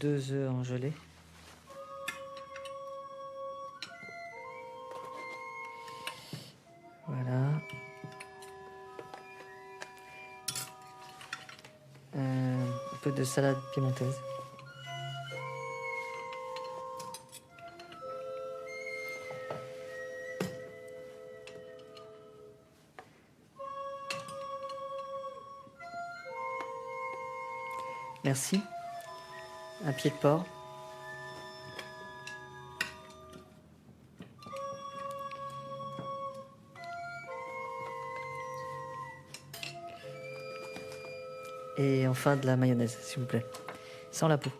2 œufs en gelée. Voilà. Un peu de salade piémontaise. Merci. Un pied de porc. Et enfin de la mayonnaise, s'il vous plaît. Sans la peau.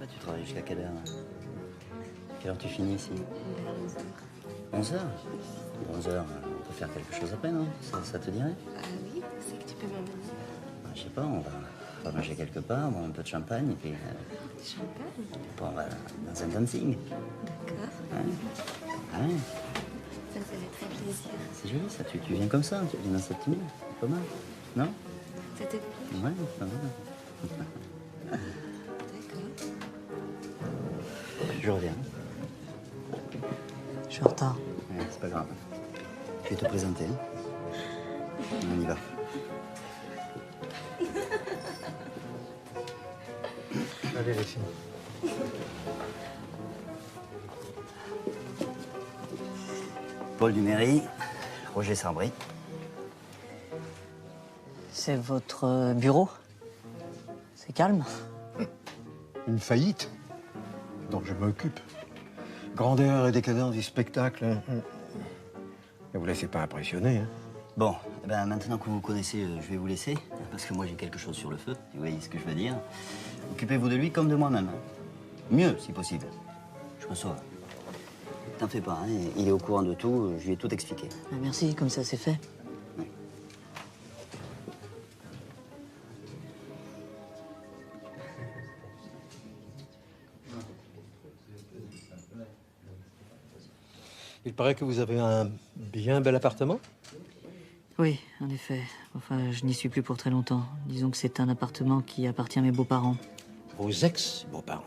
Tu travailles jusqu'à quelle heure? Quelle heure tu finis ici? 11h. 11h, on peut faire quelque chose après, non? Ça te dirait? Oui, c'est que tu peux m'emmener. Je sais pas, on va manger quelque part, boire un peu de champagne, et puis... Champagne? Bon, on va dans un dancing. D'accord. Ouais. Ça me ferait très plaisir. C'est joli, ça. Tu viens comme ça, tu viens dans cette tenue. Pas mal, non? Ça te plaît? Ouais, pas mal. D'accord. Je reviens. Je suis en retard. Ouais, c'est pas grave. Je vais te présenter. On y va. Allez, les filles. Paul Duméry, Roger Sarbry. C'est votre bureau? C'est calme? Une faillite dont je m'occupe. Grandeur et décadence du spectacle. Ne vous laissez pas impressionner. Hein. Bon, eh ben, maintenant que vous connaissez, je vais vous laisser, parce que moi j'ai quelque chose sur le feu, si vous voyez ce que je veux dire. Occupez-vous de lui comme de moi-même. Mieux, si possible. Je me sauve. T'en fais pas, hein, il est au courant de tout, je lui ai tout expliqué. Merci, comme ça c'est fait. Ouais. Il paraît que vous avez un bien bel appartement. Oui, en effet. Enfin, je n'y suis plus pour très longtemps. Disons que c'est un appartement qui appartient à mes beaux-parents. Vos ex-beaux-parents.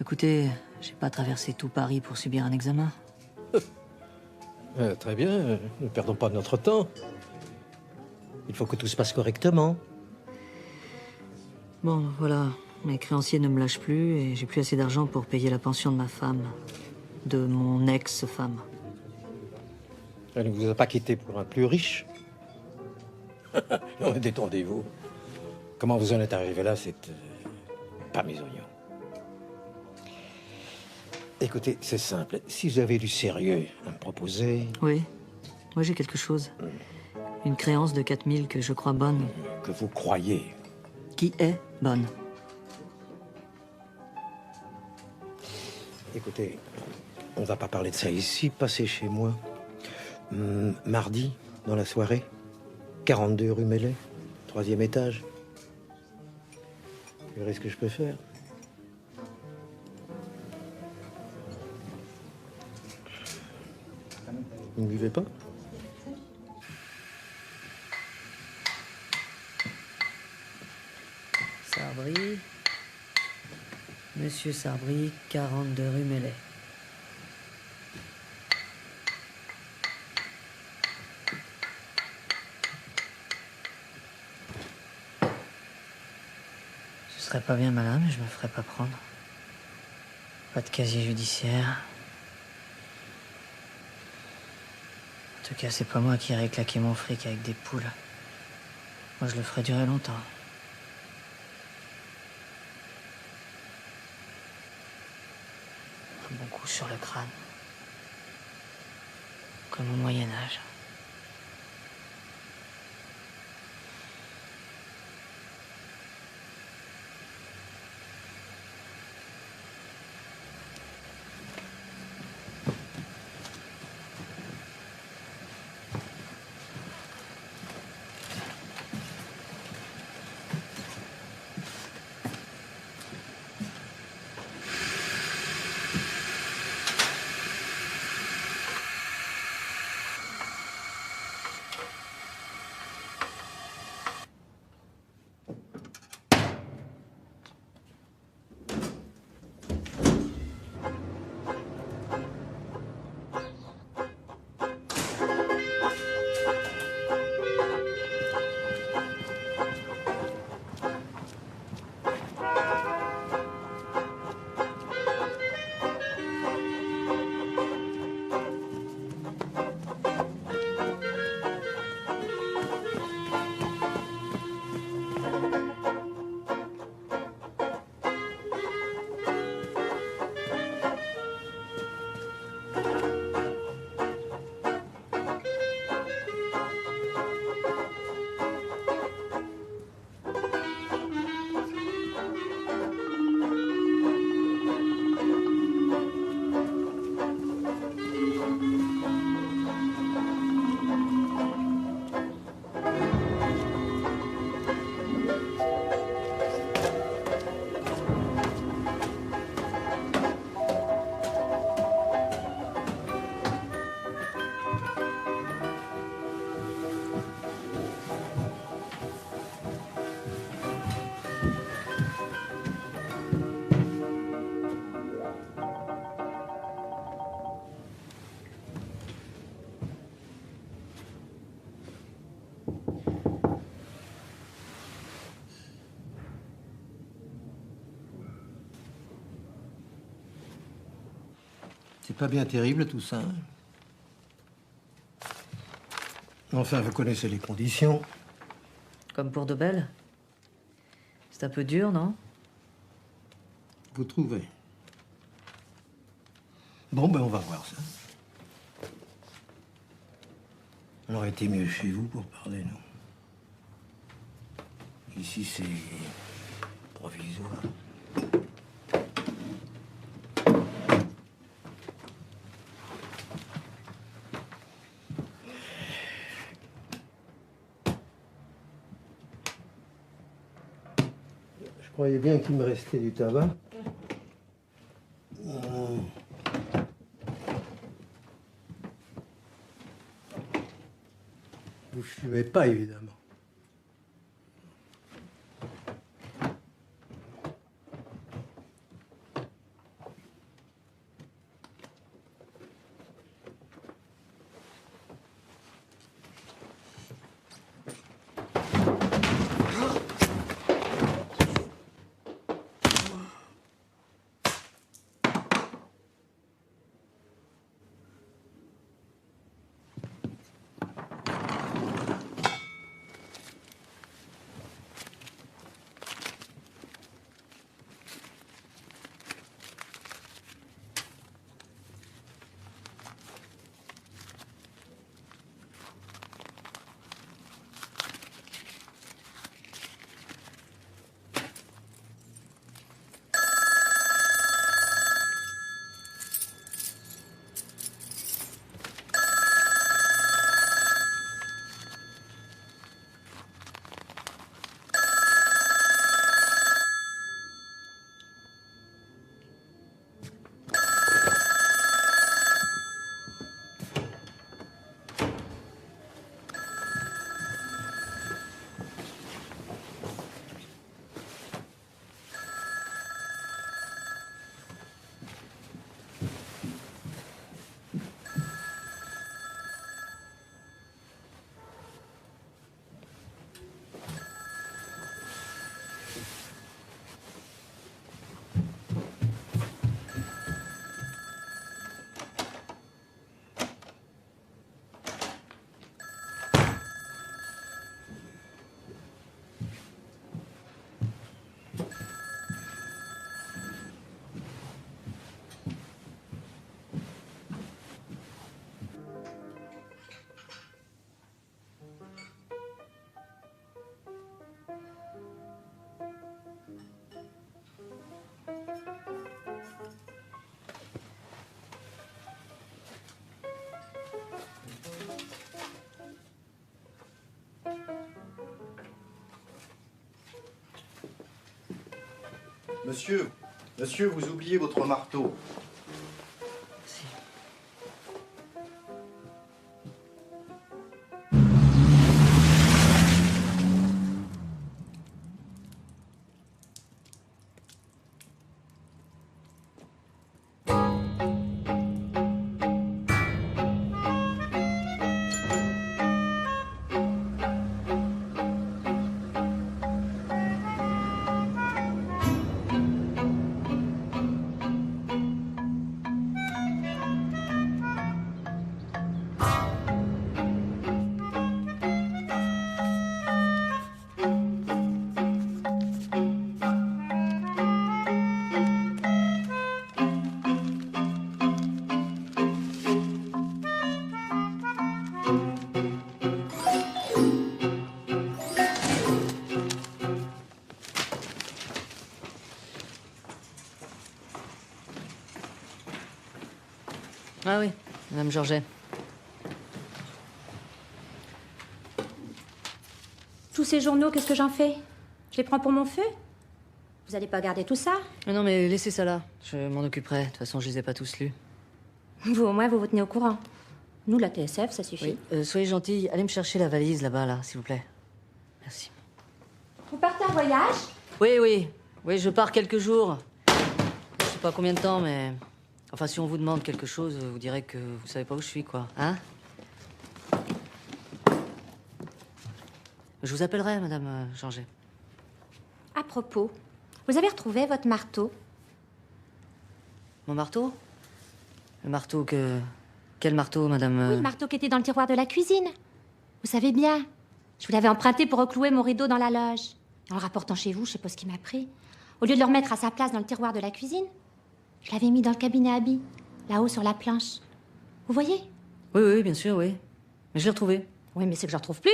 Écoutez, j'ai pas traversé tout Paris pour subir un examen. Très bien, ne perdons pas notre temps. Il faut que tout se passe correctement. Bon, voilà. Mes créanciers ne me lâchent plus et j'ai plus assez d'argent pour payer la pension de ma femme. De mon ex-femme. Elle ne vous a pas quitté pour un plus riche. Non, détendez-vous. Comment vous en êtes arrivé là, c'est pas mes oignons. Écoutez, c'est simple. Si vous avez du sérieux à me proposer... Oui, moi j'ai quelque chose. Une créance de 4000 que je crois bonne. Que vous croyez. Qui est bonne. Écoutez, on va pas parler de ça ici. Passez chez moi. Mardi, dans la soirée. 42 rue Mellet, 3e étage. Vous verrez ce que je peux faire. Vous ne buvez pas? Sarbry. Monsieur Sarbry, 42 rue Mellet. Je serais pas bien malin, mais je me ferais pas prendre. Pas de casier judiciaire. En tout cas, c'est pas moi qui irai claquer mon fric avec des poules. Moi, je le ferais durer longtemps. Un bon coup sur le crâne. Comme au Moyen-Âge. C'est pas bien terrible tout ça. Hein? Enfin, vous connaissez les conditions. Comme pour de belles. C'est un peu dur, non? Vous trouvez? Bon, ben on va voir ça. On aurait été mieux chez vous pour parler, non? Ici, c'est provisoire. Je croyais bien qu'il me restait du tabac. Vous fumez pas, évidemment. Monsieur, monsieur, vous oubliez votre marteau. Si. Ah oui, Madame Georget. Tous ces journaux, qu'est-ce que j'en fais? Je les prends pour mon feu? Vous allez pas garder tout ça? Non, mais laissez ça là. Je m'en occuperai. De toute façon, je les ai pas tous lus. Vous, au moins, vous vous tenez au courant. Nous, la TSF, ça suffit. Oui. Soyez gentille, allez me chercher la valise là-bas, là, s'il vous plaît. Merci. Vous partez en voyage? Oui, oui. Oui, je pars quelques jours. Je sais pas combien de temps, mais... Enfin, si on vous demande quelque chose, vous direz que vous savez pas où je suis, quoi. Hein? Je vous appellerai, Madame Georget. À propos, vous avez retrouvé votre marteau? Mon marteau? Le marteau que... Quel marteau, Madame... Oui, le marteau qui était dans le tiroir de la cuisine. Vous savez bien, je vous l'avais emprunté pour reclouer mon rideau dans la loge. En le rapportant chez vous, je sais pas ce qui m'a pris. Au lieu de le remettre à sa place dans le tiroir de la cuisine, je l'avais mis dans le cabinet à habits, là-haut sur la planche. Vous voyez? Oui, oui, bien sûr, oui. Mais je l'ai retrouvé. Oui, mais c'est que je le retrouve plus.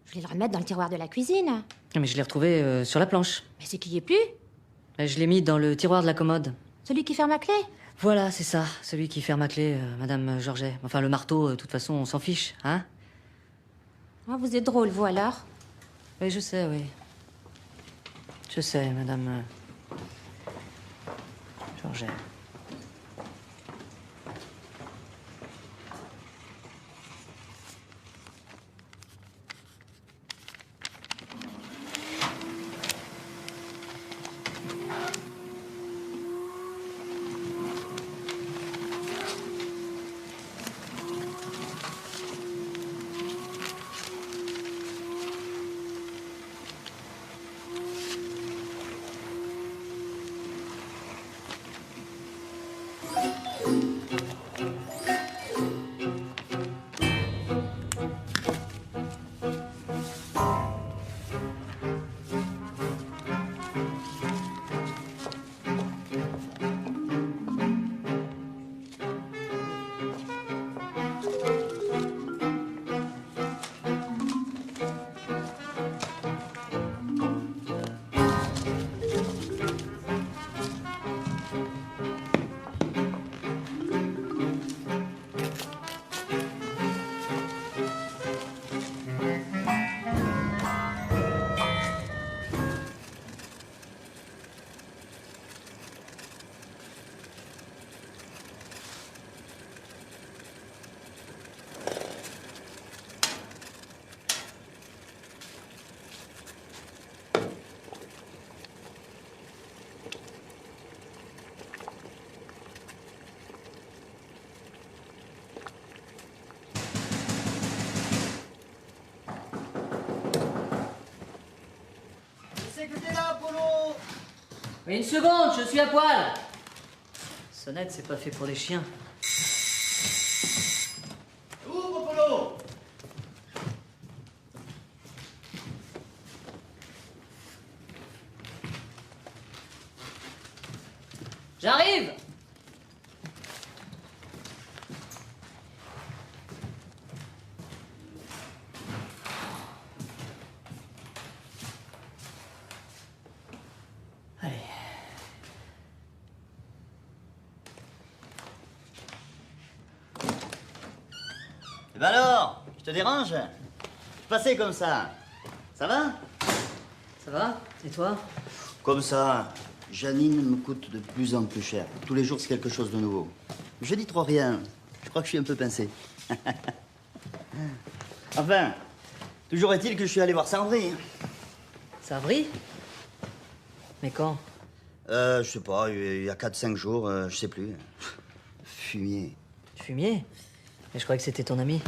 Je voulais le remettre dans le tiroir de la cuisine. Mais je l'ai retrouvé sur la planche. Mais c'est qu'il y est plus. Je l'ai mis dans le tiroir de la commode. Celui qui ferme la clé. Voilà, c'est ça. Celui qui ferme à clé, Madame Georget. Enfin, le marteau, de toute façon, on s'en fiche, hein? Oh, vous êtes drôle, vous, alors. Oui, je sais, oui. Je sais, Madame Georget. Mais une seconde, je suis à poil. Sonnette, c'est pas fait pour les chiens. Ouvre, Polo! J'arrive! Allez. Eh ben alors, je te dérange? Passez comme ça. Ça va? Ça va? Et toi? Comme ça. Janine me coûte de plus en plus cher. Tous les jours, c'est quelque chose de nouveau. Je dis trop rien. Je crois que je suis un peu pincé. Enfin, toujours est-il que je suis allé voir Sandrine. Savry? Mais quand? Je sais pas, il y a 4-5 jours, je sais plus. Fumier. Fumier? Mais je croyais que c'était ton ami.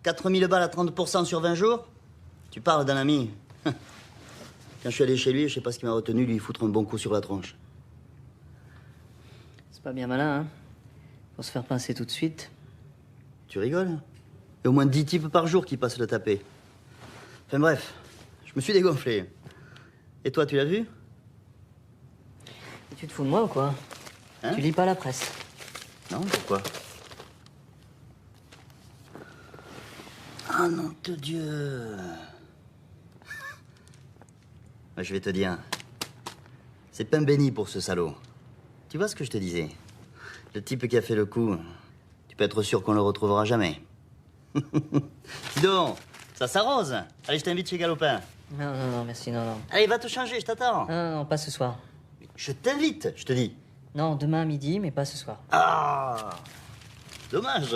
4000 balles à 30% sur 20 jours? Tu parles d'un ami. Quand je suis allé chez lui, je sais pas ce qui m'a retenu, lui foutre un bon coup sur la tronche. C'est pas bien malin, hein? Pour se faire pincer tout de suite. Tu rigoles? Il y a au moins 10 types par jour qui passent le taper. Enfin bref, je me suis dégonflé. Et toi, tu l'as vu? Et tu te fous de moi ou quoi? Hein? Tu lis pas la presse. Non, pourquoi? Ah nom de Dieu! Bah, je vais te dire, c'est pain béni pour ce salaud. Tu vois ce que je te disais? Le type qui a fait le coup, tu peux être sûr qu'on le retrouvera jamais. Dis donc, ça s'arrose. Allez, je t'invite chez Galopin. Non, non, non, merci, non, non. Allez, va te changer, je t'attends. Non, non, pas ce soir. Je t'invite, je te dis. Non, demain à midi, mais pas ce soir. Ah! Dommage.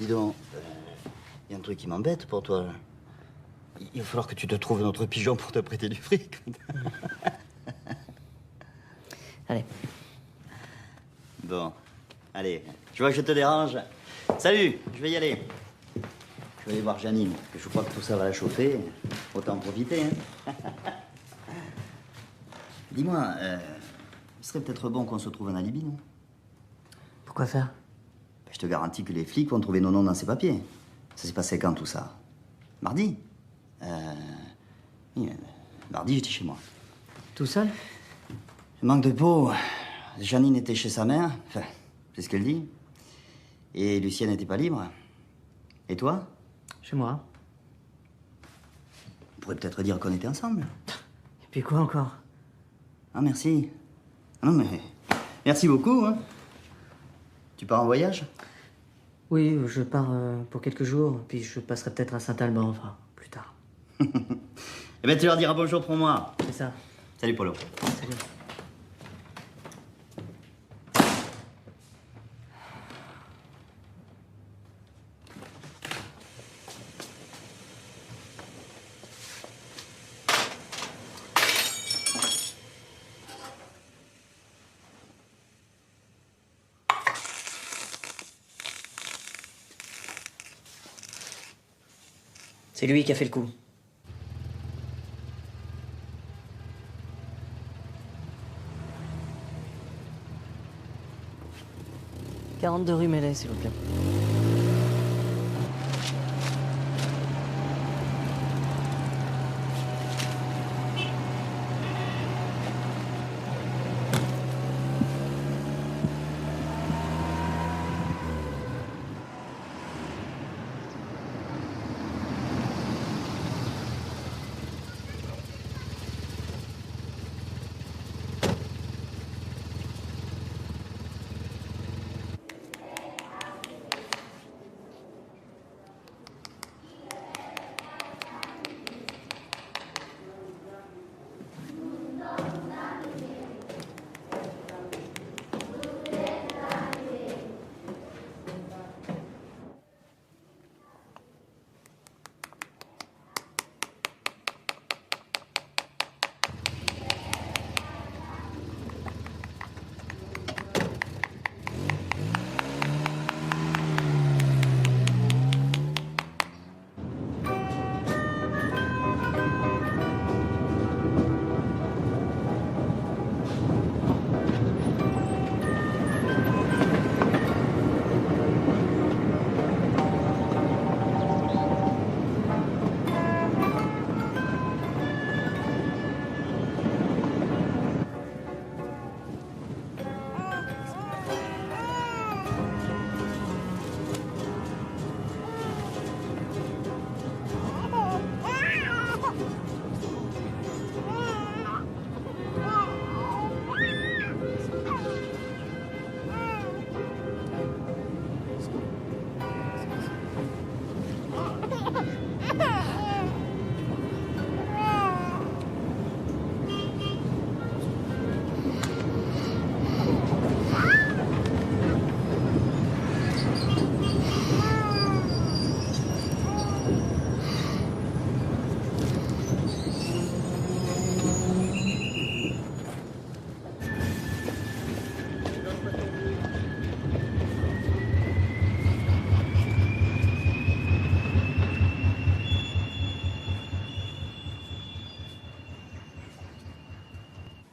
Dis donc, il y a un truc qui m'embête pour toi. Il va falloir que tu te trouves un autre pigeon pour te prêter du fric. Allez. Bon, allez, tu vois que je te dérange. Salut, je vais y aller. Je vais aller voir Janine, parce que je crois que tout ça va la chauffer. Autant en profiter, hein. Dis-moi, il serait peut-être bon qu'on se trouve un alibi, non? Pourquoi faire? Je te garantis que les flics vont trouver nos noms dans ces papiers. Ça s'est passé quand, tout ça? Mardi? Oui, mardi, j'étais chez moi. Tout seul? Manque de peau. Janine était chez sa mère. Enfin, c'est ce qu'elle dit. Et Lucienne n'était pas libre. Et toi? Chez moi. On pourrait peut-être dire qu'on était ensemble. Et puis quoi encore? Ah, merci. Ah non, mais... Merci beaucoup, hein. Tu pars en voyage? Oui, je pars pour quelques jours, puis je passerai peut-être à Saint-Alban, enfin, plus tard. Eh ben, tu leur diras bonjour pour moi. C'est ça. Salut, Polo. Salut. C'est lui qui a fait le coup. « 42 rue Mellet, s'il vous plaît. »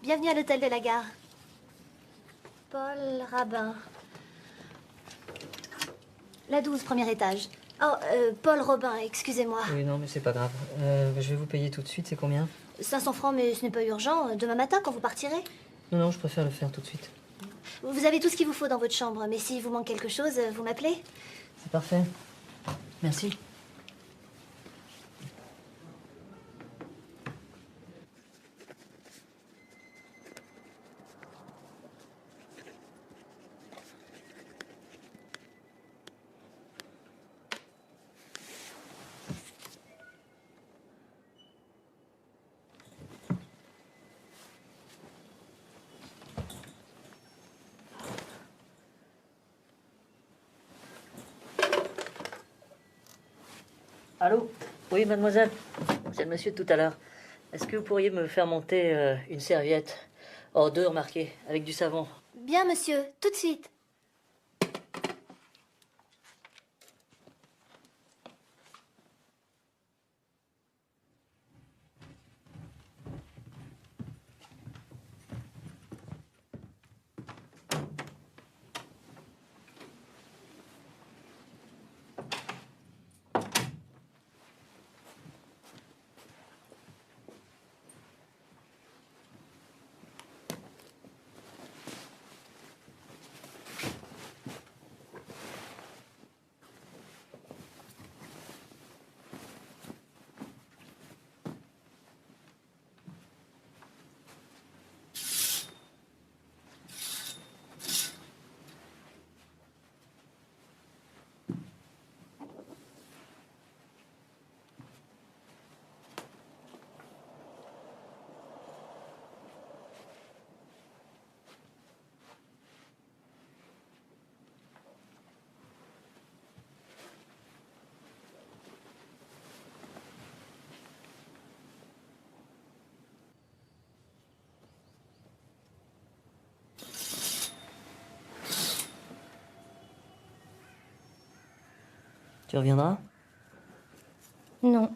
Bienvenue à l'hôtel de la gare. Paul Rabin. La 12, premier étage. Oh, Paul Robin, excusez-moi. Oui, non, mais c'est pas grave. Je vais vous payer tout de suite, c'est combien? 500 francs, mais ce n'est pas urgent. Demain matin, quand vous partirez. Non, non, je préfère le faire tout de suite. Vous avez tout ce qu'il vous faut dans votre chambre, mais s'il vous manque quelque chose, vous m'appelez. C'est parfait. Merci. Allô? Oui, mademoiselle. C'est le monsieur de tout à l'heure. Est-ce que vous pourriez me faire monter une serviette? Oh, 2 remarquez, avec du savon. Bien, monsieur, tout de suite. Tu reviendras? Non.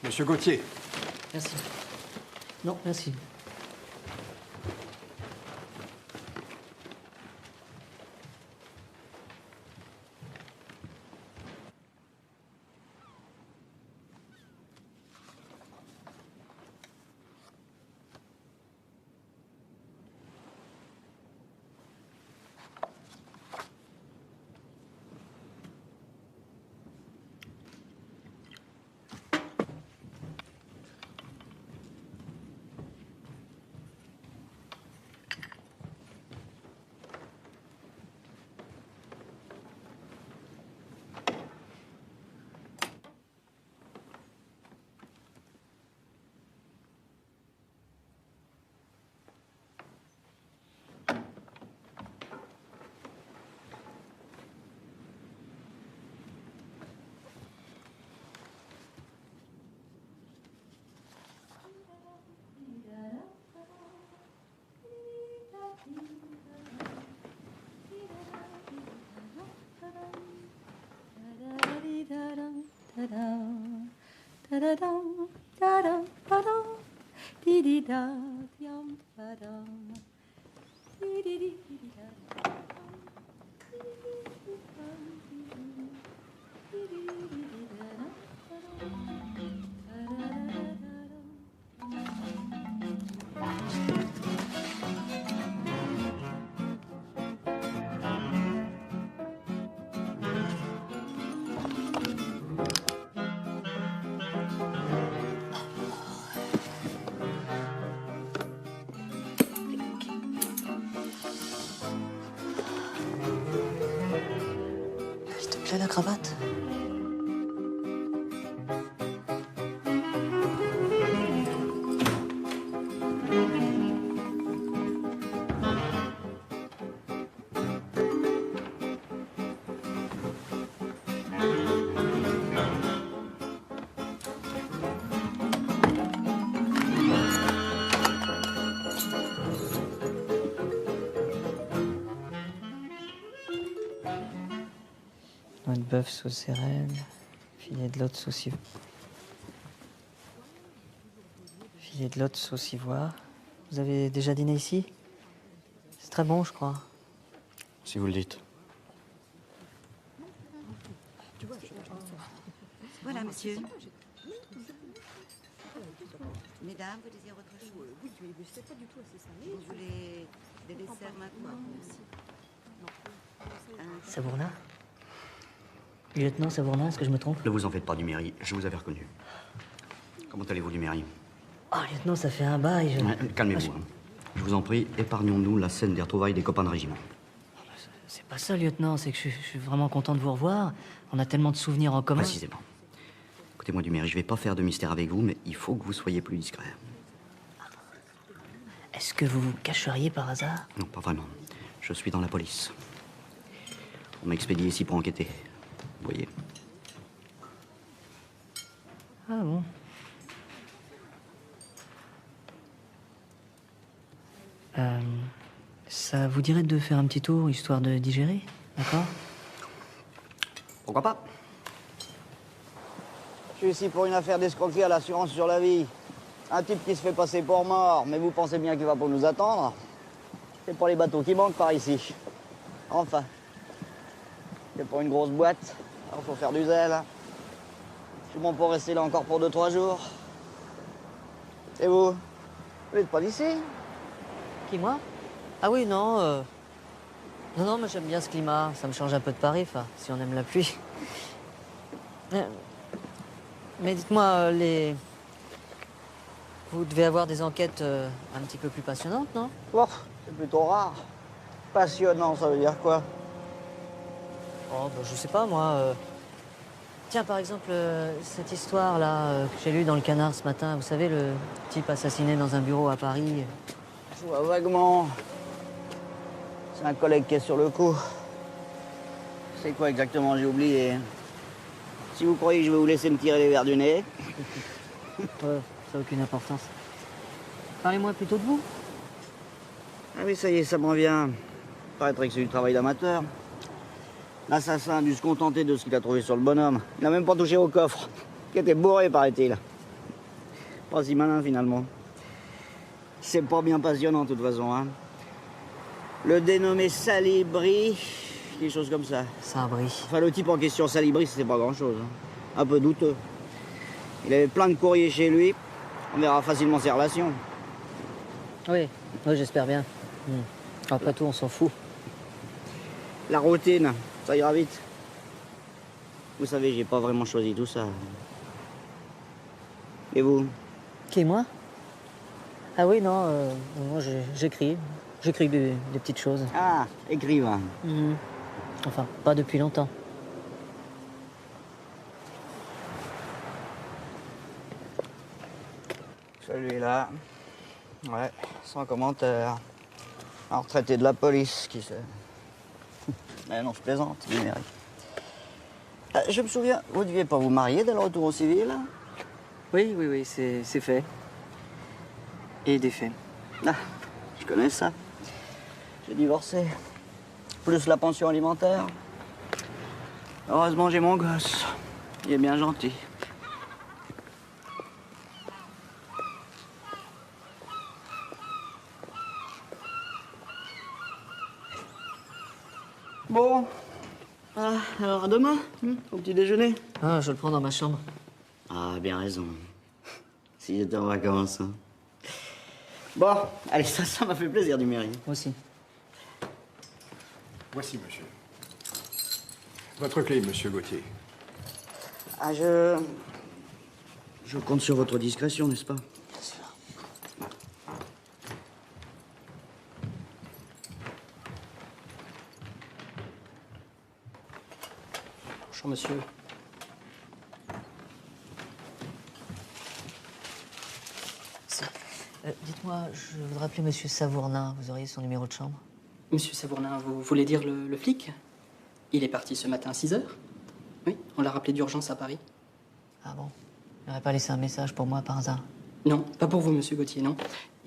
Monsieur Gauthier. Merci. Non, merci. S'il te plaît, la cravate. Noix de bœuf sauce céréales, filet de lotte sauce ivoire. Filet de lotte sauce ivoire. Vous avez déjà dîné ici? C'est très bon, je crois. Si vous le dites. Voilà, monsieur. Mesdames, vous désirez autre chose? Oui, mais c'est pas du tout assez salé. Vous voulez des desserts maintenant? Savourna? Lieutenant Savourna, est-ce que je me trompe? Ne vous en faites pas, Duméry, je vous avais reconnu. Comment allez-vous, Duméry? Oh, lieutenant, ça fait un bail. Calmez-vous. Hein. Je vous en prie, épargnons-nous la scène des retrouvailles des copains de régiment. C'est pas ça, lieutenant, c'est que je suis vraiment content de vous revoir. On a tellement de souvenirs en commun. Précisément. Écoutez-moi, Duméry, je vais pas faire de mystère avec vous, mais il faut que vous soyez plus discret. Est-ce que vous vous cacheriez par hasard? Non, pas vraiment. Je suis dans la police. On m'a expédié ici pour enquêter. Vous voyez. Ah bon? Ça vous dirait de faire un petit tour, histoire de digérer, d'accord? Pourquoi pas? Je suis ici pour une affaire d'escroquerie à l'assurance sur la vie. Un type qui se fait passer pour mort, mais vous pensez bien qu'il va pour nous attendre? C'est pas les bateaux qui manquent par ici. Enfin. C'est pour une grosse boîte. Alors faut faire du zèle. Je suis bon pour rester là encore pour 2-3 jours. Et vous? Vous n'êtes pas d'ici? Qui, moi? Ah oui, non. Non, mais j'aime bien ce climat. Ça me change un peu de Paris, enfin, si on aime la pluie. Mais dites-moi, vous devez avoir des enquêtes un petit peu plus passionnantes, non? Oh, c'est plutôt rare. Passionnant, ça veut dire quoi? Oh, bah, je sais pas, moi. Tiens, par exemple, cette histoire-là que j'ai lue dans le Canard ce matin, vous savez, le type assassiné dans un bureau à Paris. Je vois vaguement. C'est un collègue qui est sur le coup. C'est quoi exactement? J'ai oublié. Si vous croyez que je vais vous laisser me tirer les verres du nez. Ouais, ça n'a aucune importance. Parlez-moi plutôt de vous. Ah oui, ça y est, ça m'en vient. Il paraîtrait que c'est du travail d'amateur. L'assassin a dû se contenter de ce qu'il a trouvé sur le bonhomme. Il n'a même pas touché au coffre, qui était bourré, paraît-il. Pas si malin, finalement. C'est pas bien passionnant, de toute façon, hein. Le dénommé Salibri, quelque chose comme ça. Sabri. Enfin, le type en question, Salibri, c'était pas grand-chose. Hein. Un peu douteux. Il avait plein de courriers chez lui. On verra facilement ses relations. Oui, j'espère bien. Après tout, on s'en fout. La routine, ça ira vite. Vous savez, j'ai pas vraiment choisi tout ça. Et vous? Qui, moi? Ah oui, non, moi j'écris. J'écris des petites choses. Ah, écrivain. Enfin, pas depuis longtemps. Celui-là, ouais, sans commentaire. Un retraité de la police, qui sait. Mais non, je plaisante, numérique. Je me souviens, vous ne deviez pas vous marier dès le retour au civil? Oui, c'est fait. Et défait. Ah, je connais ça. J'ai divorcé. Plus la pension alimentaire. Heureusement, j'ai mon gosse. Il est bien gentil. Bon. Ah, alors à demain, au petit déjeuner. Ah, je le prends dans ma chambre. Ah, bien raison. Si j'étais en vacances. Hein. Bon, allez, ça m'a fait plaisir du mairie. Moi aussi. Voici, monsieur. Votre clé, monsieur Gauthier. Ah, je compte sur votre discrétion, n'est-ce pas? Bonjour, monsieur. Dites-moi, je voudrais appeler Monsieur Savournin. Vous auriez son numéro de chambre? Monsieur Savournin, vous voulez dire le flic? Il est parti ce matin à 6 heures. Oui, on l'a rappelé d'urgence à Paris. Ah bon? Il n'aurait pas laissé un message pour moi par hasard? Non, pas pour vous, monsieur Gauthier, non.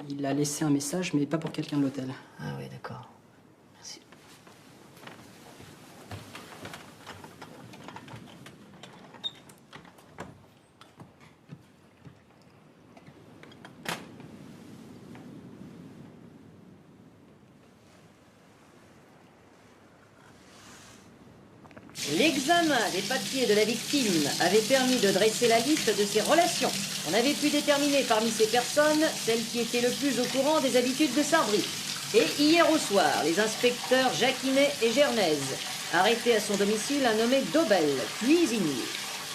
Il a laissé un message, mais pas pour quelqu'un de l'hôtel. Ah oui, d'accord. Merci. L'examen des papiers de la victime avait permis de dresser la liste de ses relations. On avait pu déterminer parmi ces personnes celle qui était le plus au courant des habitudes de Sarbris. Et hier au soir, les inspecteurs Jacquinet et Gernaise arrêtaient à son domicile un nommé Dobel, cuisinier.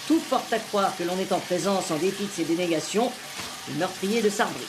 Tout porte à croire que l'on est en présence, en dépit de ses dénégations, du meurtrier de Sarbris.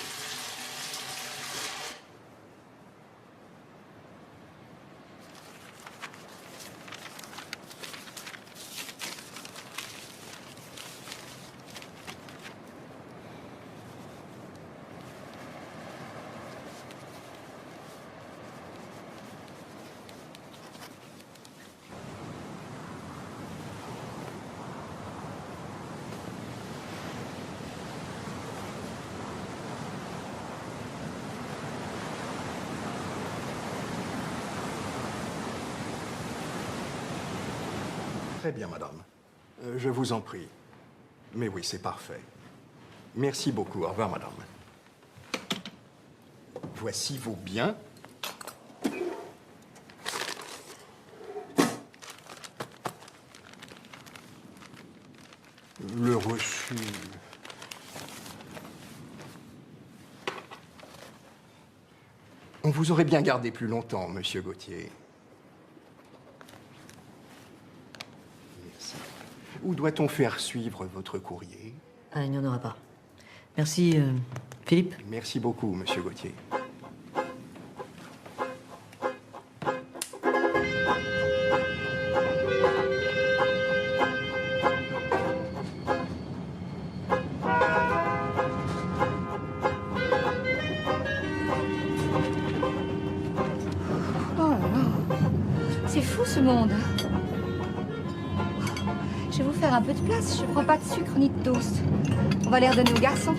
Très bien, madame. Je vous en prie. Mais oui, c'est parfait. Merci beaucoup. Au revoir, madame. Voici vos biens. Le reçu. On vous aurait bien gardé plus longtemps, monsieur Gauthier. Merci. Où doit-on faire suivre votre courrier? Ah, il n'y en aura pas. Merci, Philippe. Merci beaucoup, monsieur Gauthier. C'est fou ce monde. Je vais vous faire un peu de place. Je prends pas de sucre ni de toast. On va les redonner aux garçons.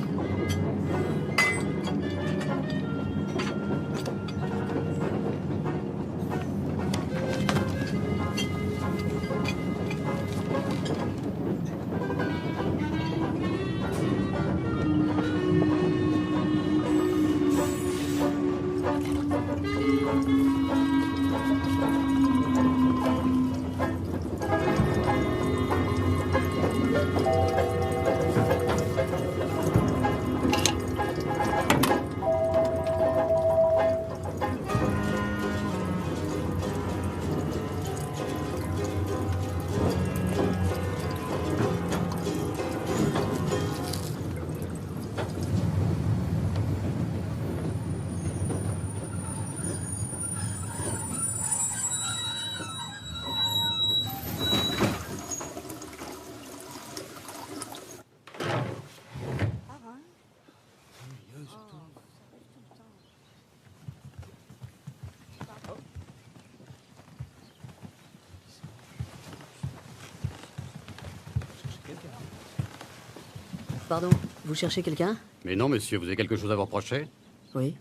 Pardon, vous cherchez quelqu'un? Mais non, monsieur, vous avez quelque chose à vous reprocher? Oui.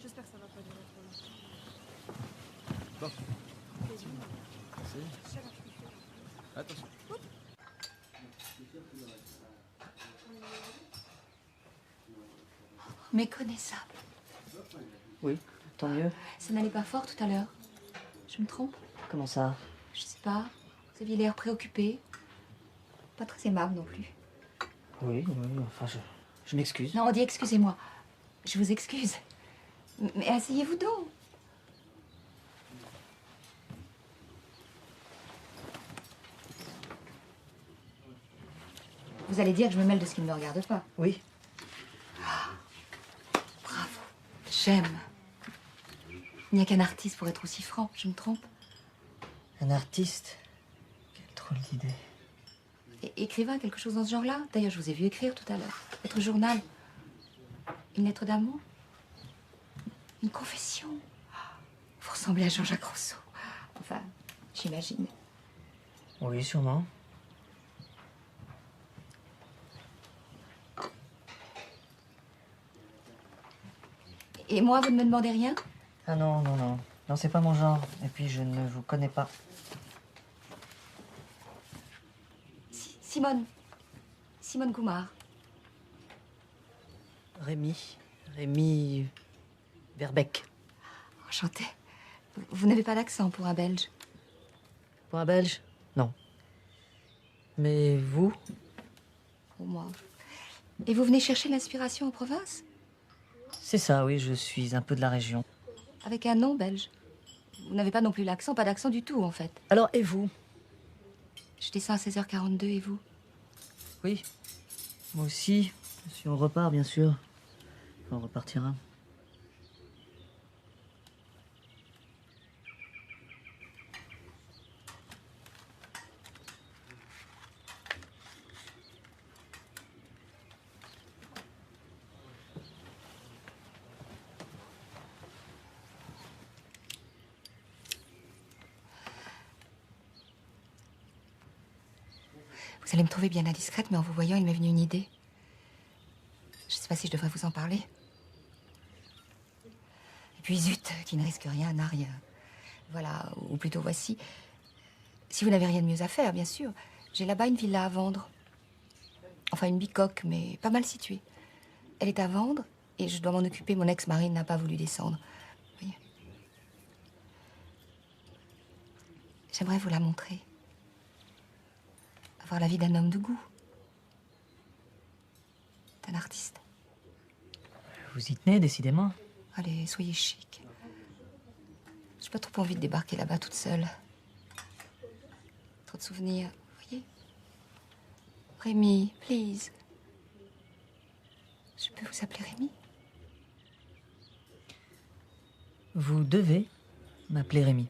J'espère que ça va pas durer trop longtemps. Bon. Merci. Attention. Méconnaissable. Oui, tant mieux. Ça n'allait pas fort tout à l'heure. Je me trompe? Comment ça? Je sais pas. Vous aviez l'air préoccupé. Pas très aimable non plus. Oui, enfin, je m'excuse. Non, on dit excusez-moi. Je vous excuse. Mais asseyez-vous donc. Vous allez dire que je me mêle de ce qui ne me regarde pas. Oui. Bravo. J'aime. Il n'y a qu'un artiste pour être aussi franc. Je me trompe? Un artiste? Quelle drôle d'idée. Écrivain, quelque chose dans ce genre-là? D'ailleurs, je vous ai vu écrire tout à l'heure. Votre journal. Une lettre d'amour? Une confession? Vous ressemblez à Jean-Jacques Rousseau. Enfin, j'imagine. Oui, sûrement. Et moi, vous ne me demandez rien? Ah non, non, non. Non, c'est pas mon genre. Et puis, je ne vous connais pas. Simone. Simone Goumard. Rémi Verbeck. Enchantée. Vous n'avez pas d'accent pour un Belge? Pour un Belge? Non. Mais vous? Pour moi. Et vous venez chercher l'inspiration en province? C'est ça, oui, je suis un peu de la région. Avec un nom belge. Vous n'avez pas non plus l'accent, pas d'accent du tout, en fait. Alors, et vous? Je descends à 16h42, et vous? Oui. Moi aussi. Si on repart, bien sûr. On repartira. Vous allez me trouver bien indiscrète, mais en vous voyant, il m'est venu une idée. Je sais pas si je devrais vous en parler. Et puis, zut, qui ne risque rien n'a rien. Voilà, ou plutôt voici. Si vous n'avez rien de mieux à faire, bien sûr. J'ai là-bas une villa à vendre. Enfin, une bicoque, mais pas mal située. Elle est à vendre, et je dois m'en occuper. Mon ex-mari n'a pas voulu descendre. Vous voyez. J'aimerais vous la montrer. Avoir la vie d'un homme de goût. D'un artiste. Vous y tenez, décidément. Allez, soyez chic. J'ai pas trop envie de débarquer là-bas toute seule. Trop de souvenirs, vous voyez. Rémi, please. Je peux vous appeler Rémi? Vous devez m'appeler Rémi.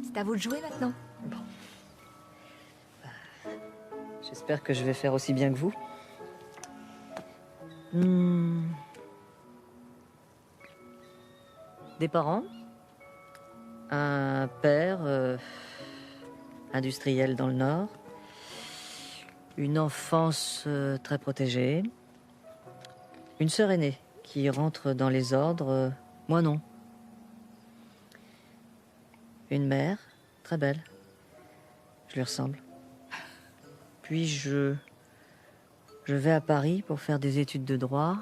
C'est à vous de jouer maintenant. J'espère que je vais faire aussi bien que vous. Des parents. Un père industriel dans le Nord. Une enfance très protégée. Une sœur aînée qui rentre dans les ordres. Moi non. Une mère, très belle. Je lui ressemble. Puis je vais à Paris pour faire des études de droit.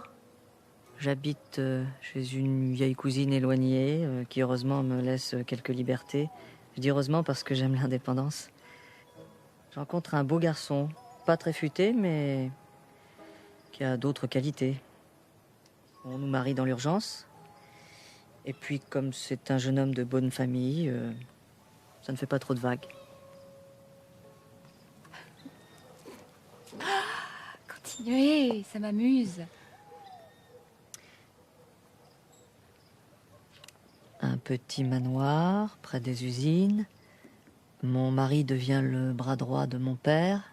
J'habite chez une vieille cousine éloignée qui heureusement me laisse quelques libertés. Je dis heureusement parce que j'aime l'indépendance. Je rencontre un beau garçon, pas très futé, mais qui a d'autres qualités. On nous marie dans l'urgence. Et puis, comme c'est un jeune homme de bonne famille, ça ne fait pas trop de vagues. Continuez, ça m'amuse. Un petit manoir près des usines, Mon mari devient le bras droit de mon père.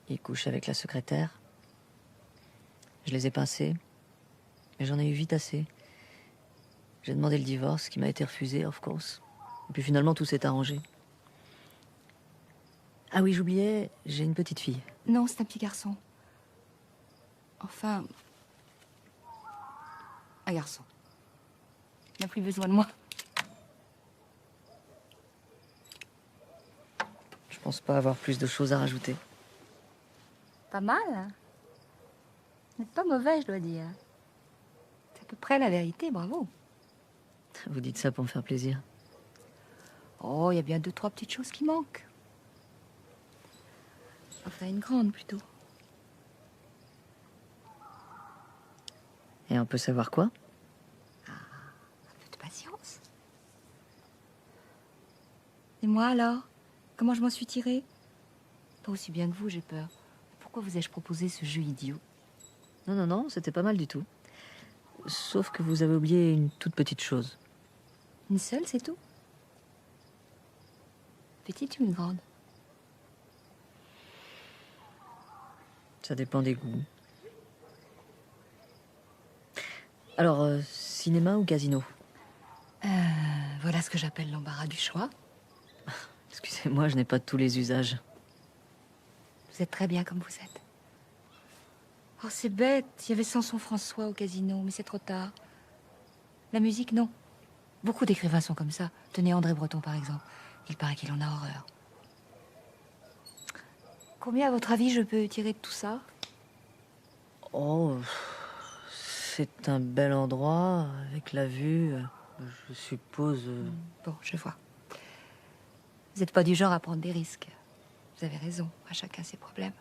Il couche avec la secrétaire. Je les ai pincés, mais j'en ai eu vite assez. J'ai demandé le divorce, qui m'a été refusé, of course. Et puis finalement, tout s'est arrangé. Ah oui, j'oubliais, j'ai une petite fille. Non, c'est un petit garçon. Enfin, un garçon. Il n'a plus besoin de moi. Je pense pas avoir plus de choses à rajouter. Pas mal, hein? Vous n'êtes pas mauvais, je dois dire. C'est à peu près la vérité, bravo. Vous dites ça pour me faire plaisir. Oh, il y a bien 2, 3 petites choses qui manquent. Enfin, une grande, plutôt. Et on peut savoir quoi? Un peu de patience. Et moi, alors? Comment je m'en suis tirée? Pas aussi bien que vous, j'ai peur. Pourquoi vous ai-je proposé ce jeu idiot? Non, non, non, c'était pas mal du tout. Sauf que vous avez oublié une toute petite chose. Une seule, c'est tout? Petite ou une grande? Ça dépend des goûts. Alors, cinéma ou casino? Voilà ce que j'appelle l'embarras du choix. Excusez-moi, je n'ai pas tous les usages. Vous êtes très bien comme vous êtes. Oh, c'est bête. Il y avait Samson François au casino, mais c'est trop tard. La musique, non. Beaucoup d'écrivains sont comme ça. Tenez André Breton, par exemple. Il paraît qu'il en a horreur. Combien, à votre avis, je peux tirer de tout ça? Oh, c'est un bel endroit, avec la vue, je suppose... Bon, je vois. Vous n'êtes pas du genre à prendre des risques. Vous avez raison, à chacun ses problèmes.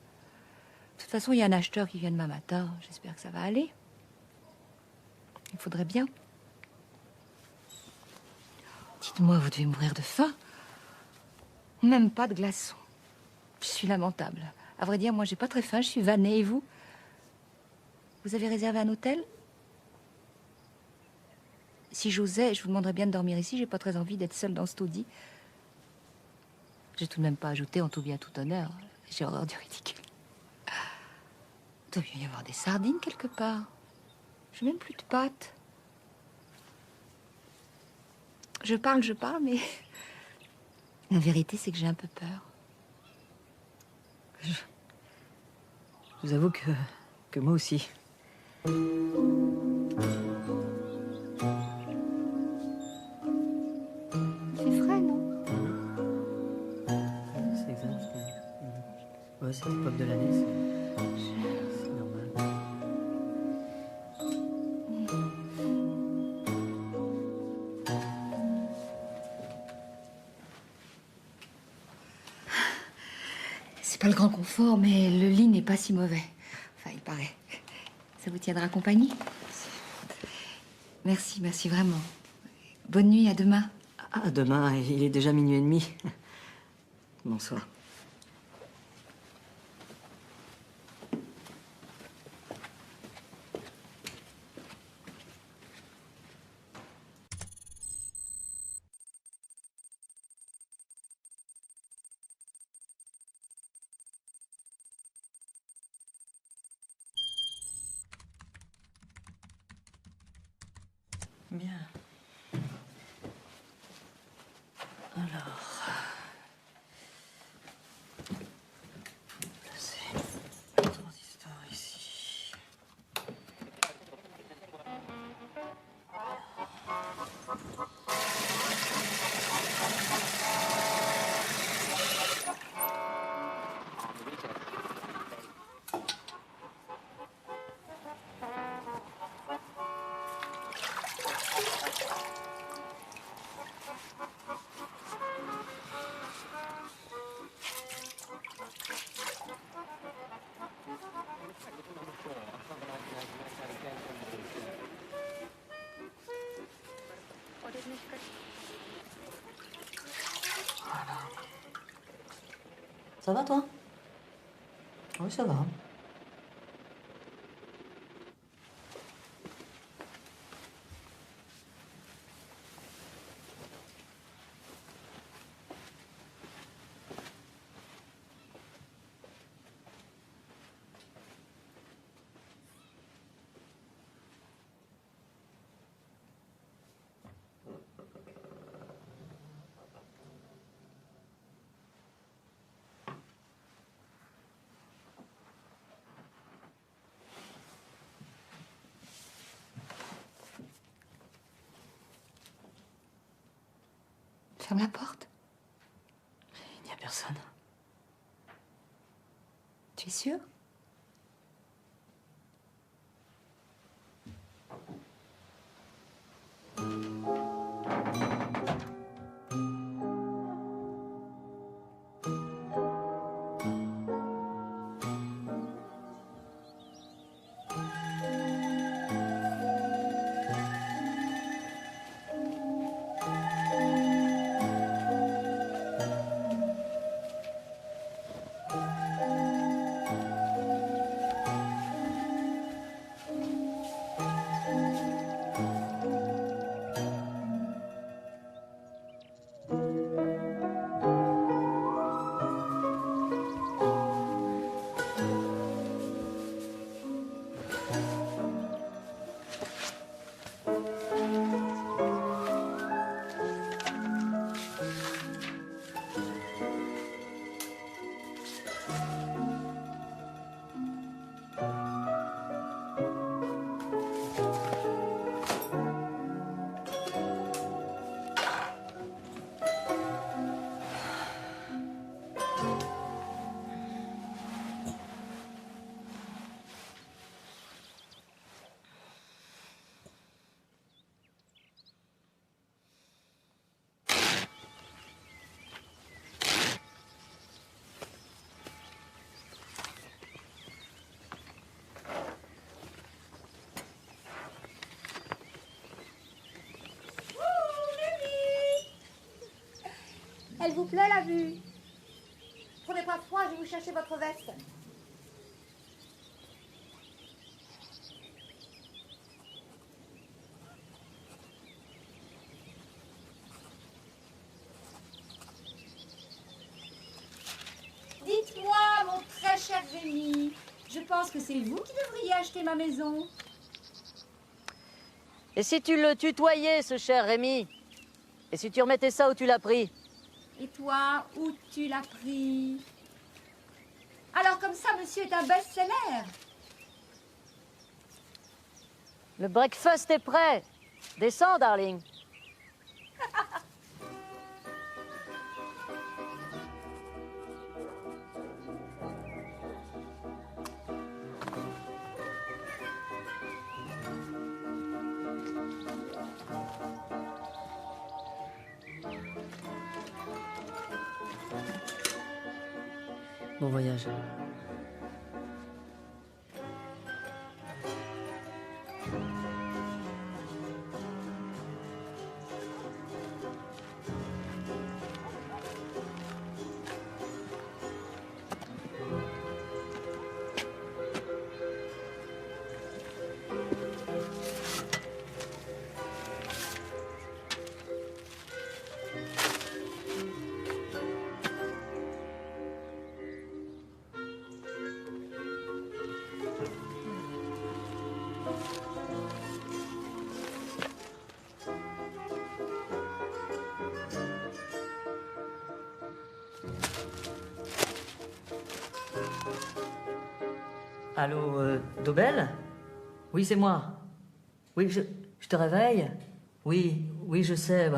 De toute façon, il y a un acheteur qui vient demain matin. J'espère que ça va aller. Il faudrait bien. Dites-moi, vous devez mourir de faim. Même pas de glaçons. Je suis lamentable. À vrai dire, moi, j'ai pas très faim. Je suis vannée. Et vous? Vous avez réservé un hôtel? Si j'osais, je vous demanderais bien de dormir ici. J'ai pas très envie d'être seule dans ce taudis. J'ai tout de même pas ajouté en tout bien tout honneur. J'ai horreur du ridicule. Il doit bien y avoir des sardines quelque part. J'ai même plus de pâtes. Je parle, mais... La vérité, c'est que j'ai un peu peur. Je vous avoue que moi aussi. Il fait frais, non? C'est exact. Ouais, c'est l'époque de l'année, c'est normal. C'est pas le grand confort, mais le lit n'est pas si mauvais. Enfin, il paraît. Ça vous tiendra compagnie? Merci, merci vraiment. Bonne nuit, à demain. Ah, demain, il est déjà minuit et demi. Bonsoir. Bien. Alors... placer le transistor ici. Ça va, toi? Oui, ça va. Ferme la porte. Il n'y a personne. Tu es sûre? Elle vous plaît, la vue? Prenez pas froid, je vais vous chercher votre veste. Dites-moi, mon très cher Rémi, je pense que c'est vous qui devriez acheter ma maison. Et si tu le tutoyais, ce cher Rémi? Et si tu remettais ça où tu l'as pris? Et toi, où tu l'as pris? Alors comme ça, monsieur est un best-seller. Le breakfast est prêt. Descends, darling. Bon voyage. Allô, Dobel? Oui, c'est moi. Oui, je te réveille? Oui, je sais,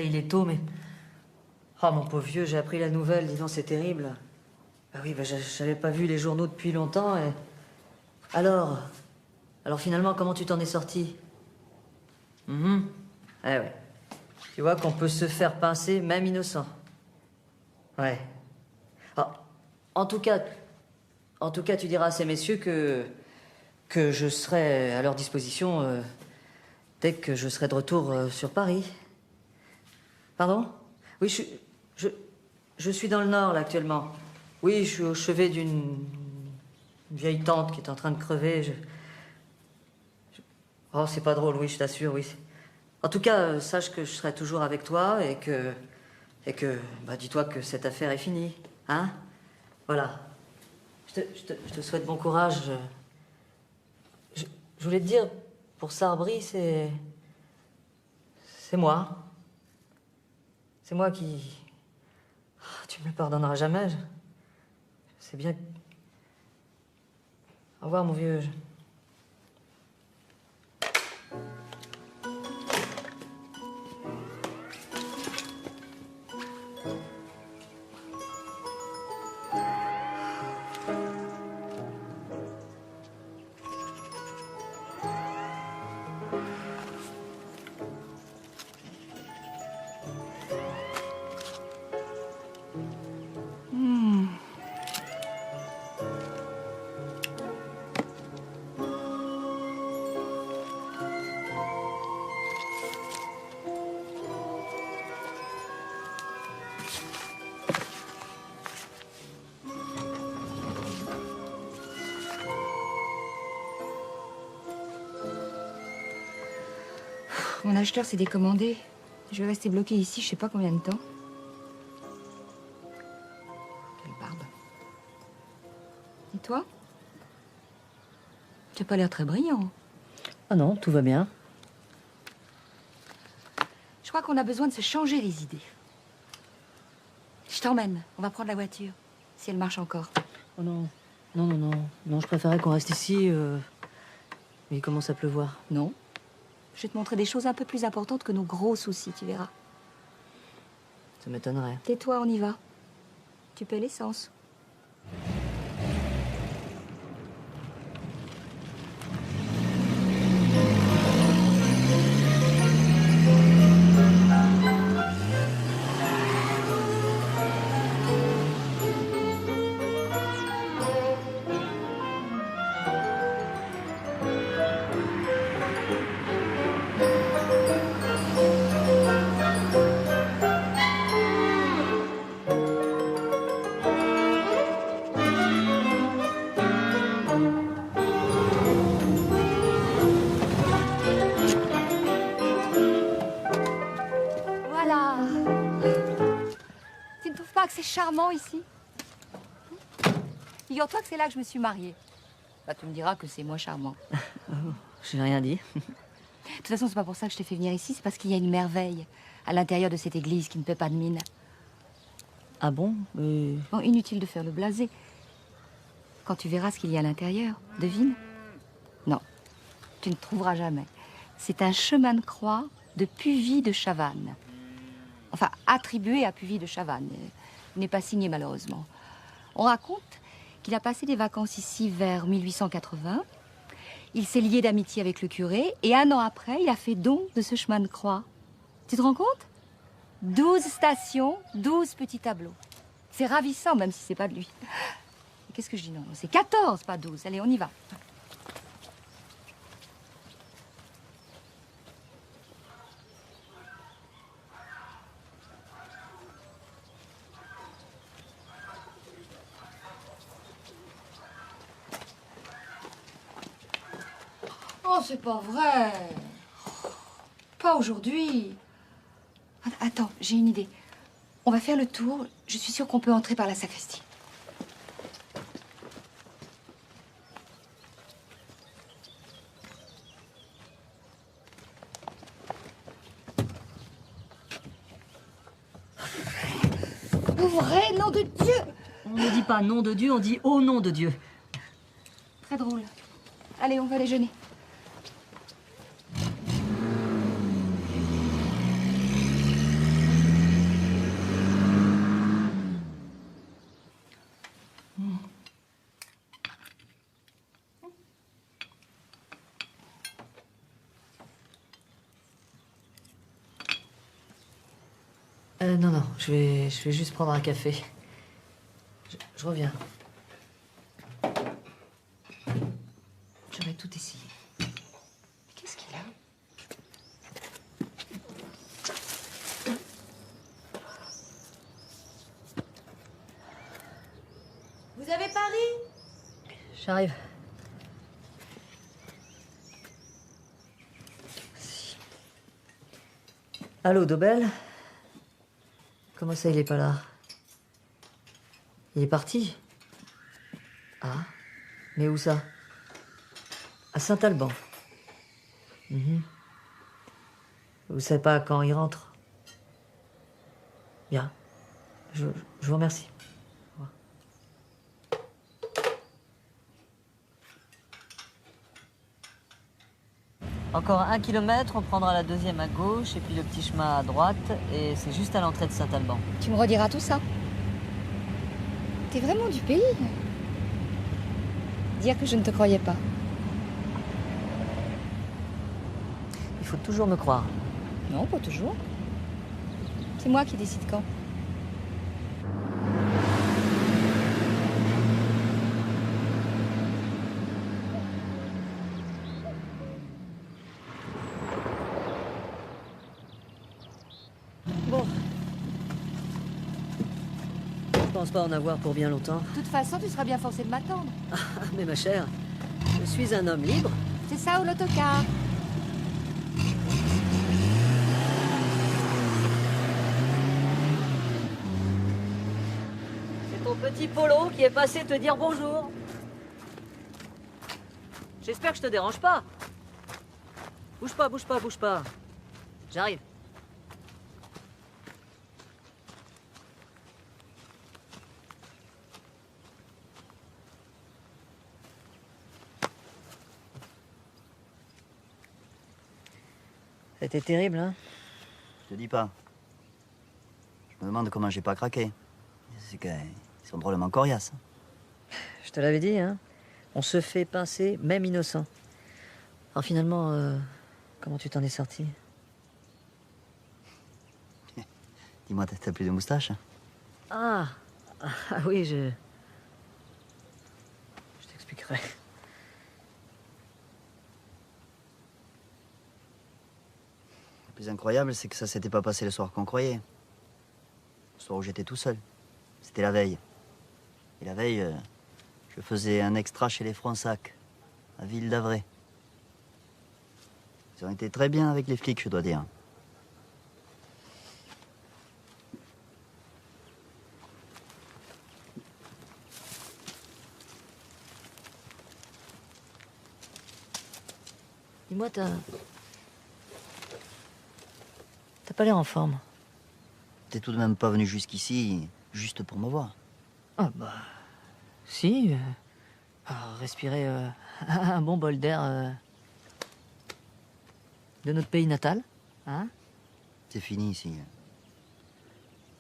il est tôt, mais... Oh, mon pauvre vieux, j'ai appris la nouvelle, dis donc, c'est terrible. Ah oui, j'avais pas vu les journaux depuis longtemps, et... Alors finalement, comment tu t'en es sorti? Eh ouais. Tu vois qu'on peut se faire pincer, même innocent. Ouais. Ah, en tout cas, tu diras à ces messieurs que je serai à leur disposition dès que je serai de retour sur Paris. Pardon? Oui, je suis dans le Nord, là, actuellement. Oui, je suis au chevet d'une vieille tante qui est en train de crever. Oh, c'est pas drôle, oui, je t'assure, oui. En tout cas, sache que je serai toujours avec toi et que dis-toi que cette affaire est finie, hein? Voilà. Je te souhaite bon courage. Je voulais te dire, pour Sarbri, c'est moi. C'est moi qui... Tu me le pardonneras jamais. Je sais bien... Au revoir, mon vieux. Mon acheteur s'est décommandé. Je vais rester bloquée ici, je sais pas combien de temps. Quelle barbe. Et toi? Tu n'as pas l'air très brillant. Ah non, tout va bien. Je crois qu'on a besoin de se changer les idées. Je t'emmène. On va prendre la voiture. Si elle marche encore. Oh non. Non, je préférais qu'on reste ici. Mais il commence à pleuvoir. Non. Je vais te montrer des choses un peu plus importantes que nos gros soucis, tu verras. Ça m'étonnerait. Tais-toi, on y va. Tu paies l'essence. Voilà. Tu ne trouves pas que c'est charmant ici? Figure-toi que c'est là que je me suis mariée. Bah, tu me diras que c'est moins charmant. J'ai rien dit. De toute façon, c'est pas pour ça que je t'ai fait venir ici, c'est parce qu'il y a une merveille à l'intérieur de cette église qui ne paie pas de mine. Ah bon? Bon, inutile de faire le blasé. Quand tu verras ce qu'il y a à l'intérieur, devine? Non, tu ne trouveras jamais. C'est un chemin de croix de Puvis de Chavannes. Enfin, attribué à Puvis de Chavannes. Il n'est pas signé, malheureusement. On raconte qu'il a passé des vacances ici vers 1880. Il s'est lié d'amitié avec le curé et 1 an après, il a fait don de ce chemin de croix. Tu te rends compte? 12 stations, 12 petits tableaux. C'est ravissant, même si c'est pas de lui. Qu'est-ce que je dis? Non, c'est 14, pas 12. Allez, on y va. Oh, c'est pas vrai. Pas aujourd'hui. Attends, j'ai une idée. On va faire le tour. Je suis sûre qu'on peut entrer par la sacristie. Ouvrez, nom de Dieu! On ne dit pas nom de Dieu, on dit au nom de Dieu. Très drôle. Allez, on va déjeuner. Non, je vais juste prendre un café. Je reviens. J'aurais tout essayé. Mais qu'est-ce qu'il a? Vous avez Paris? J'arrive. Allô, Dobel? Comment ça, il est pas là? Il est parti? Ah, mais où ça? À Saint-Alban. Vous savez pas quand il rentre? Bien. Je vous remercie. Au revoir. Encore 1 kilomètre, on prendra la 2e à gauche et puis le petit chemin à droite et c'est juste à l'entrée de Saint-Alban. Tu me rediras tout ça? T'es vraiment du pays? Dire que je ne te croyais pas. Il faut toujours me croire. Non, pas toujours. C'est moi qui décide quand. Bon. Je pense pas en avoir pour bien longtemps. De toute façon, tu seras bien forcée de m'attendre. Ah, mais ma chère, je suis un homme libre. C'est ça ou l'autocar? Petit Polo qui est passé te dire bonjour. J'espère que je te dérange pas. Bouge pas, bouge pas, bouge pas. J'arrive. C'était terrible, hein? Je te dis pas. Je me demande comment j'ai pas craqué. C'est qu'ils sont drôlement coriaces. Je te l'avais dit, hein? On se fait pincer, même innocent. Alors finalement, comment tu t'en es sorti? Dis-moi, t'as plus de moustache? Ah, oui, je t'expliquerai. Le plus incroyable, c'est que ça s'était pas passé le soir qu'on croyait. Le soir où j'étais tout seul. C'était la veille. Et la veille, je faisais un extra chez les Fronsac, à Ville d'Avray. Ils ont été très bien avec les flics, je dois dire. Dis-moi, t'as pas l'air en forme. T'es tout de même pas venu jusqu'ici, juste pour me voir. Ah bah... Si. Respirer un bon bol d'air de notre pays natal. Hein? C'est fini ici.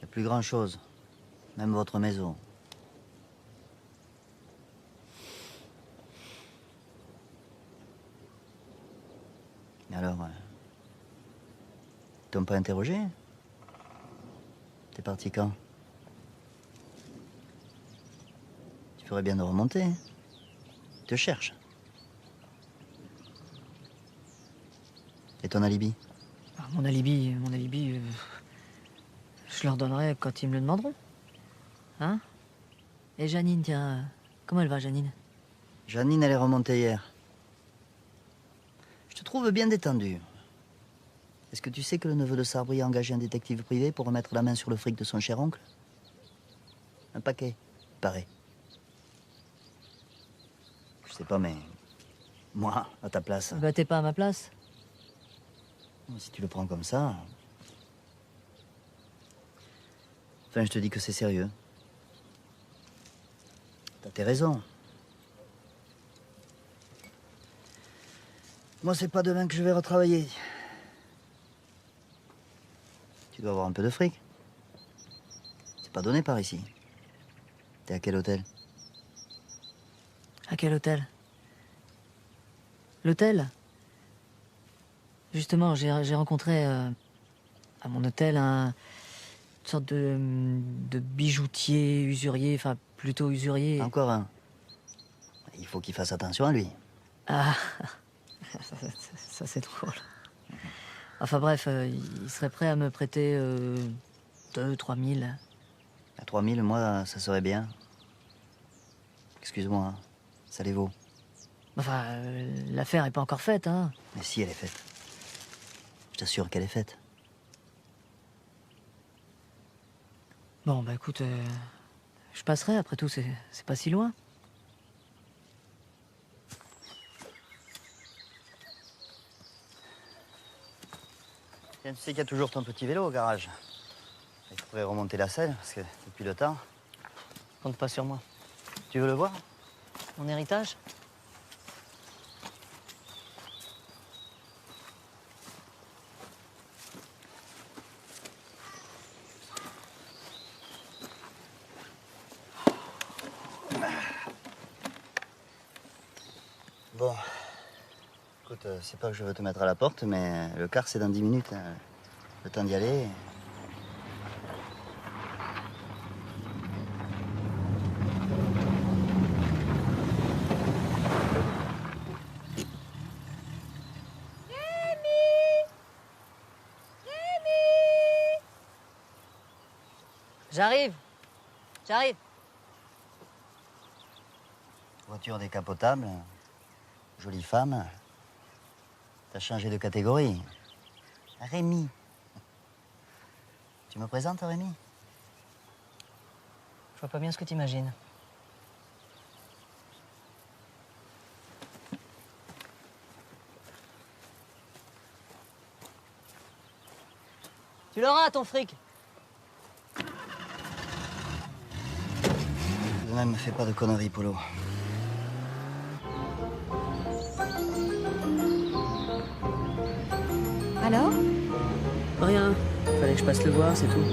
Y a plus grand chose. Même votre maison. Et alors, ils t'ont pas interrogé? T'es parti quand? Tu ferais bien de remonter. Ils te cherchent. Et ton alibi? Mon alibi, je leur donnerai quand ils me le demanderont. Hein? Et Janine, tiens, comment elle va, Janine? Janine, elle est remontée hier. Je te trouve bien détendu. Est-ce que tu sais que le neveu de Sabri a engagé un détective privé pour remettre la main sur le fric de son cher oncle? Un paquet, il paraît. Je sais pas, mais... moi, à ta place... Bah, t'es pas à ma place. Si tu le prends comme ça... Enfin, je te dis que c'est sérieux. T'as tes raisons. Moi, c'est pas demain que je vais retravailler. Tu dois avoir un peu de fric. C'est pas donné par ici. T'es à quel hôtel? À quel hôtel? L'hôtel? Justement, j'ai rencontré à mon hôtel une sorte de bijoutier, usurier, enfin plutôt usurier. Encore un. Il faut qu'il fasse attention à lui. Ah, ça c'est drôle. Enfin bref, il serait prêt à me prêter 2-3 000. À 3 000, moi, ça serait bien. Excuse-moi, hein, ça les vaut. Enfin, l'affaire est pas encore faite, hein. Mais si, elle est faite. Je t'assure qu'elle est faite. Bon, bah écoute, je passerai, après tout, c'est pas si loin. Tiens, tu sais qu'il y a toujours ton petit vélo au garage. Il faudrait remonter la selle, parce que depuis le temps... Compte pas sur moi. Tu veux le voir? Mon héritage? Bon. Écoute, c'est pas que je veux te mettre à la porte, mais le car, c'est dans 10 minutes. Hein. Le temps d'y aller. J'arrive. J'arrive. Voiture décapotable. Jolie femme. T'as changé de catégorie. Rémi. Tu me présentes, Rémi? vois pas bien ce que t'imagines. Tu l'auras, ton fric. Ne me fais pas de conneries, Polo. Alors? Rien. Fallait que je passe le voir, c'est tout.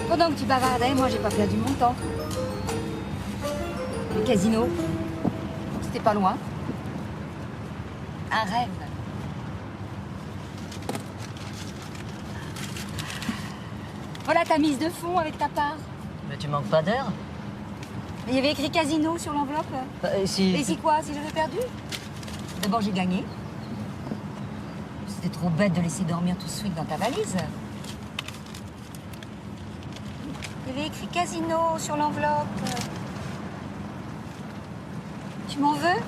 Pendant que tu bavardais, moi j'ai pas perdu mon temps. Le casino, c'était pas loin. Un rêve. Voilà ta mise de fond avec ta part. Mais tu manques pas d'air? Il y avait écrit casino sur l'enveloppe. Et si... Et si quoi? Si j'avais perdu? D'abord j'ai gagné. C'était trop bête de laisser dormir tout ce fric dans ta valise. Il y avait écrit casino sur l'enveloppe. Tu m'en veux?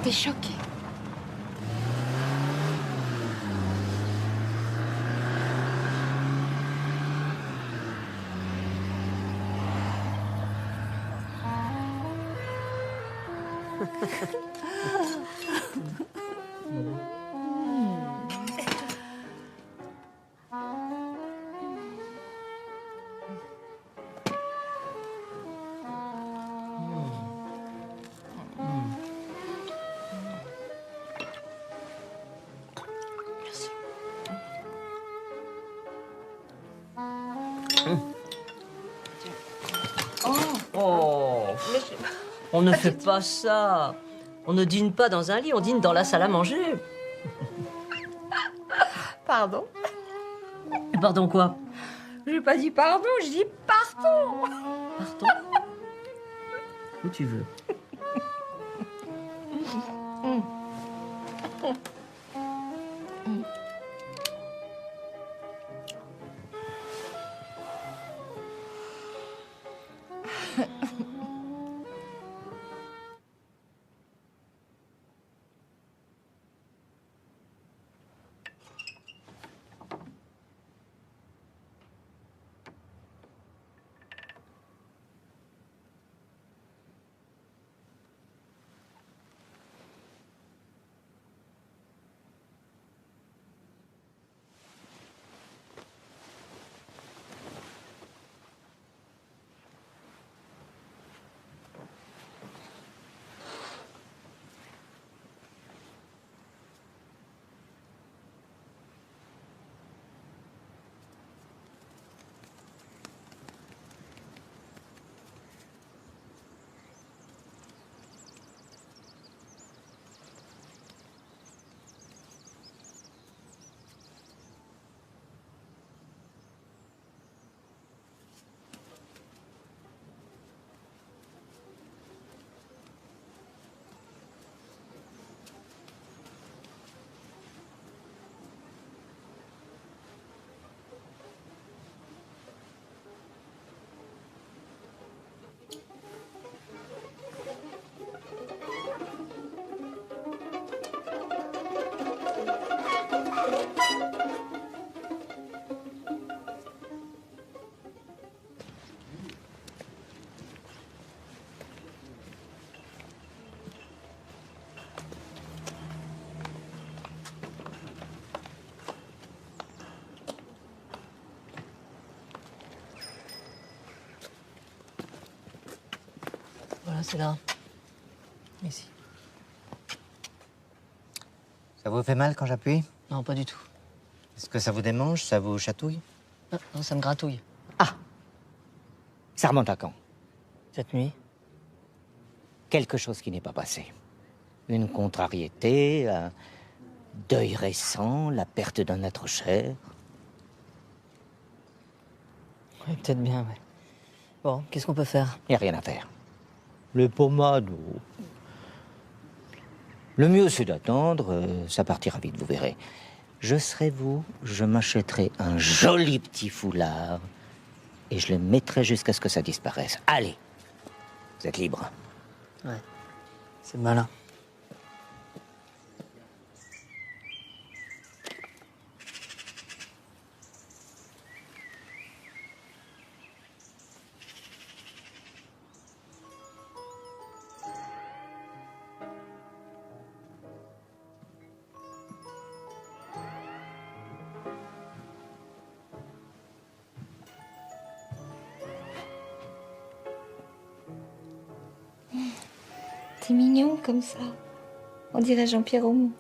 T'es choquée. Oh, on ne fait pas ça. On ne dîne pas dans un lit, on dîne dans la salle à manger. Pardon? Pardon quoi? J'ai pas dit pardon, je dis partons. Partons? Où tu veux. Voilà, c'est là. Ici. Ça vous fait mal quand j'appuie? Non, pas du tout. Est-ce que ça vous démange? Ça vous chatouille? Non, ça me gratouille. Ça remonte à quand? Cette nuit. Quelque chose qui n'est pas passé. Une contrariété, un deuil récent, la perte d'un être cher. Oui, peut-être bien, ouais. Bon, qu'est-ce qu'on peut faire? Il n'y a rien à faire. Les pommades, oh. Le mieux, c'est d'attendre, ça partira vite, vous verrez. Je serai vous, je m'achèterai un joli petit foulard et je le mettrai jusqu'à ce que ça disparaisse. Allez, vous êtes libre. Ouais, c'est malin. T'es mignon comme ça. On dirait Jean-Pierre Aumont.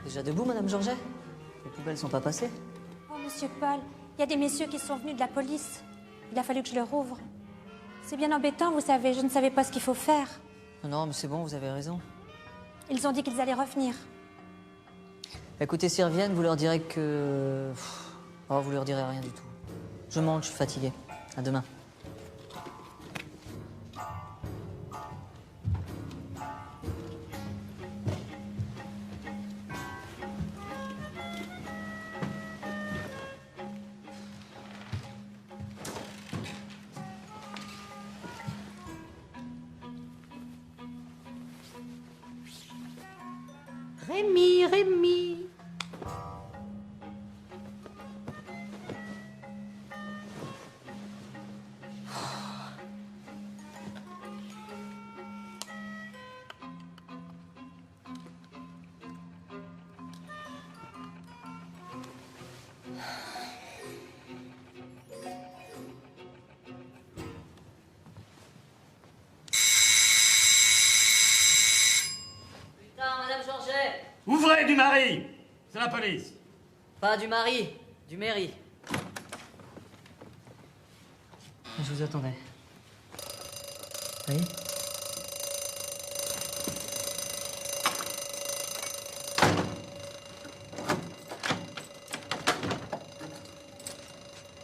Déjà debout, Madame Georget? Les poubelles sont pas passées? Oh, Monsieur Paul, il y a des messieurs qui sont venus de la police. Il a fallu que je leur ouvre. C'est bien embêtant, vous savez, je ne savais pas ce qu'il faut faire. Non, mais c'est bon, vous avez raison. Ils ont dit qu'ils allaient revenir. Écoutez, s'ils reviennent, vous leur direz que... Oh, vous leur direz rien du tout. Je monte, je suis fatigué. À demain. Rémi, Rémi. Madame Georget! Ouvrez du mari! C'est la police. Pas du mari, du mairie. Je vous attendais. Oui?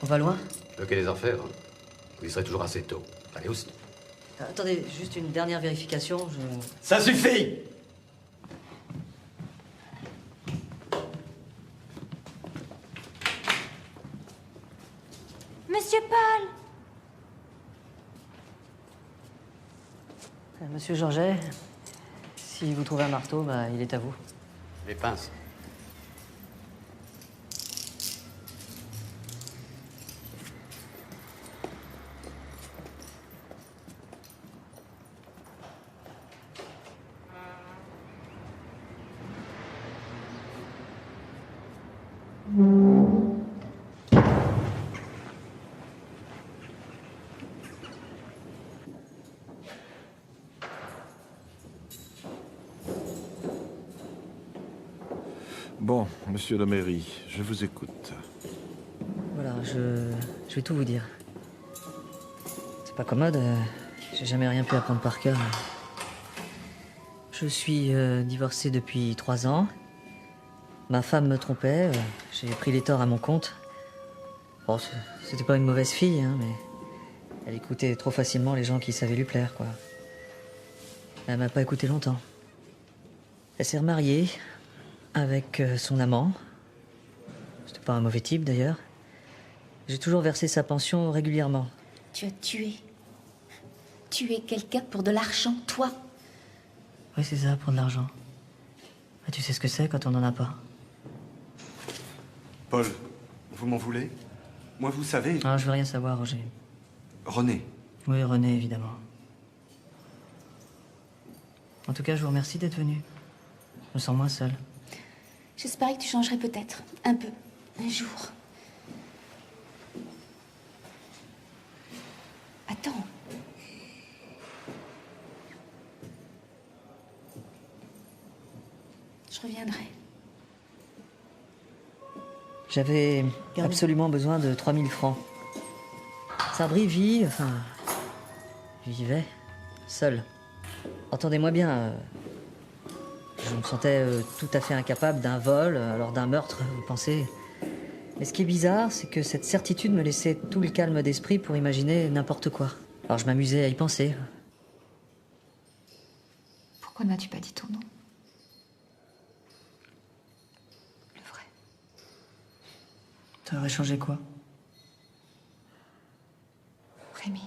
On va loin? Le quai des Enfers. Vous y serez toujours assez tôt. Allez aussi. Attendez, juste une dernière vérification, Ça suffit! Monsieur Paul! Monsieur Georget, si vous trouvez un marteau, bah, il est à vous. Les pinces. Bon, monsieur le mairie, je vous écoute. Voilà, je vais tout vous dire. C'est pas commode, j'ai jamais rien pu apprendre par cœur. Je suis divorcé depuis 3 ans. Ma femme me trompait, j'ai pris les torts à mon compte. Bon, c'était pas une mauvaise fille, hein, mais elle écoutait trop facilement les gens qui savaient lui plaire, quoi. Elle m'a pas écouté longtemps. Elle s'est remariée avec son amant. C'était pas un mauvais type, d'ailleurs. J'ai toujours versé sa pension régulièrement. Tu as tué quelqu'un pour de l'argent, toi? Oui, c'est ça, pour de l'argent. Ah, tu sais ce que c'est quand on n'en a pas. Paul, vous m'en voulez? Moi, vous savez... Ah, je veux rien savoir, Roger. René. Oui, René, évidemment. En tout cas, je vous remercie d'être venu. Je me sens moins seul. J'espérais que tu changerais peut-être, un peu. Un jour. Attends. Je reviendrai. J'avais absolument besoin de 3000 francs. Sarbri vivait seul. Entendez-moi bien, je me sentais tout à fait incapable d'un vol, alors d'un meurtre, vous pensez. Mais ce qui est bizarre, c'est que cette certitude me laissait tout le calme d'esprit pour imaginer n'importe quoi. Alors je m'amusais à y penser. Pourquoi ne m'as-tu pas dit ton nom? Ça aurait changé quoi? Rémi.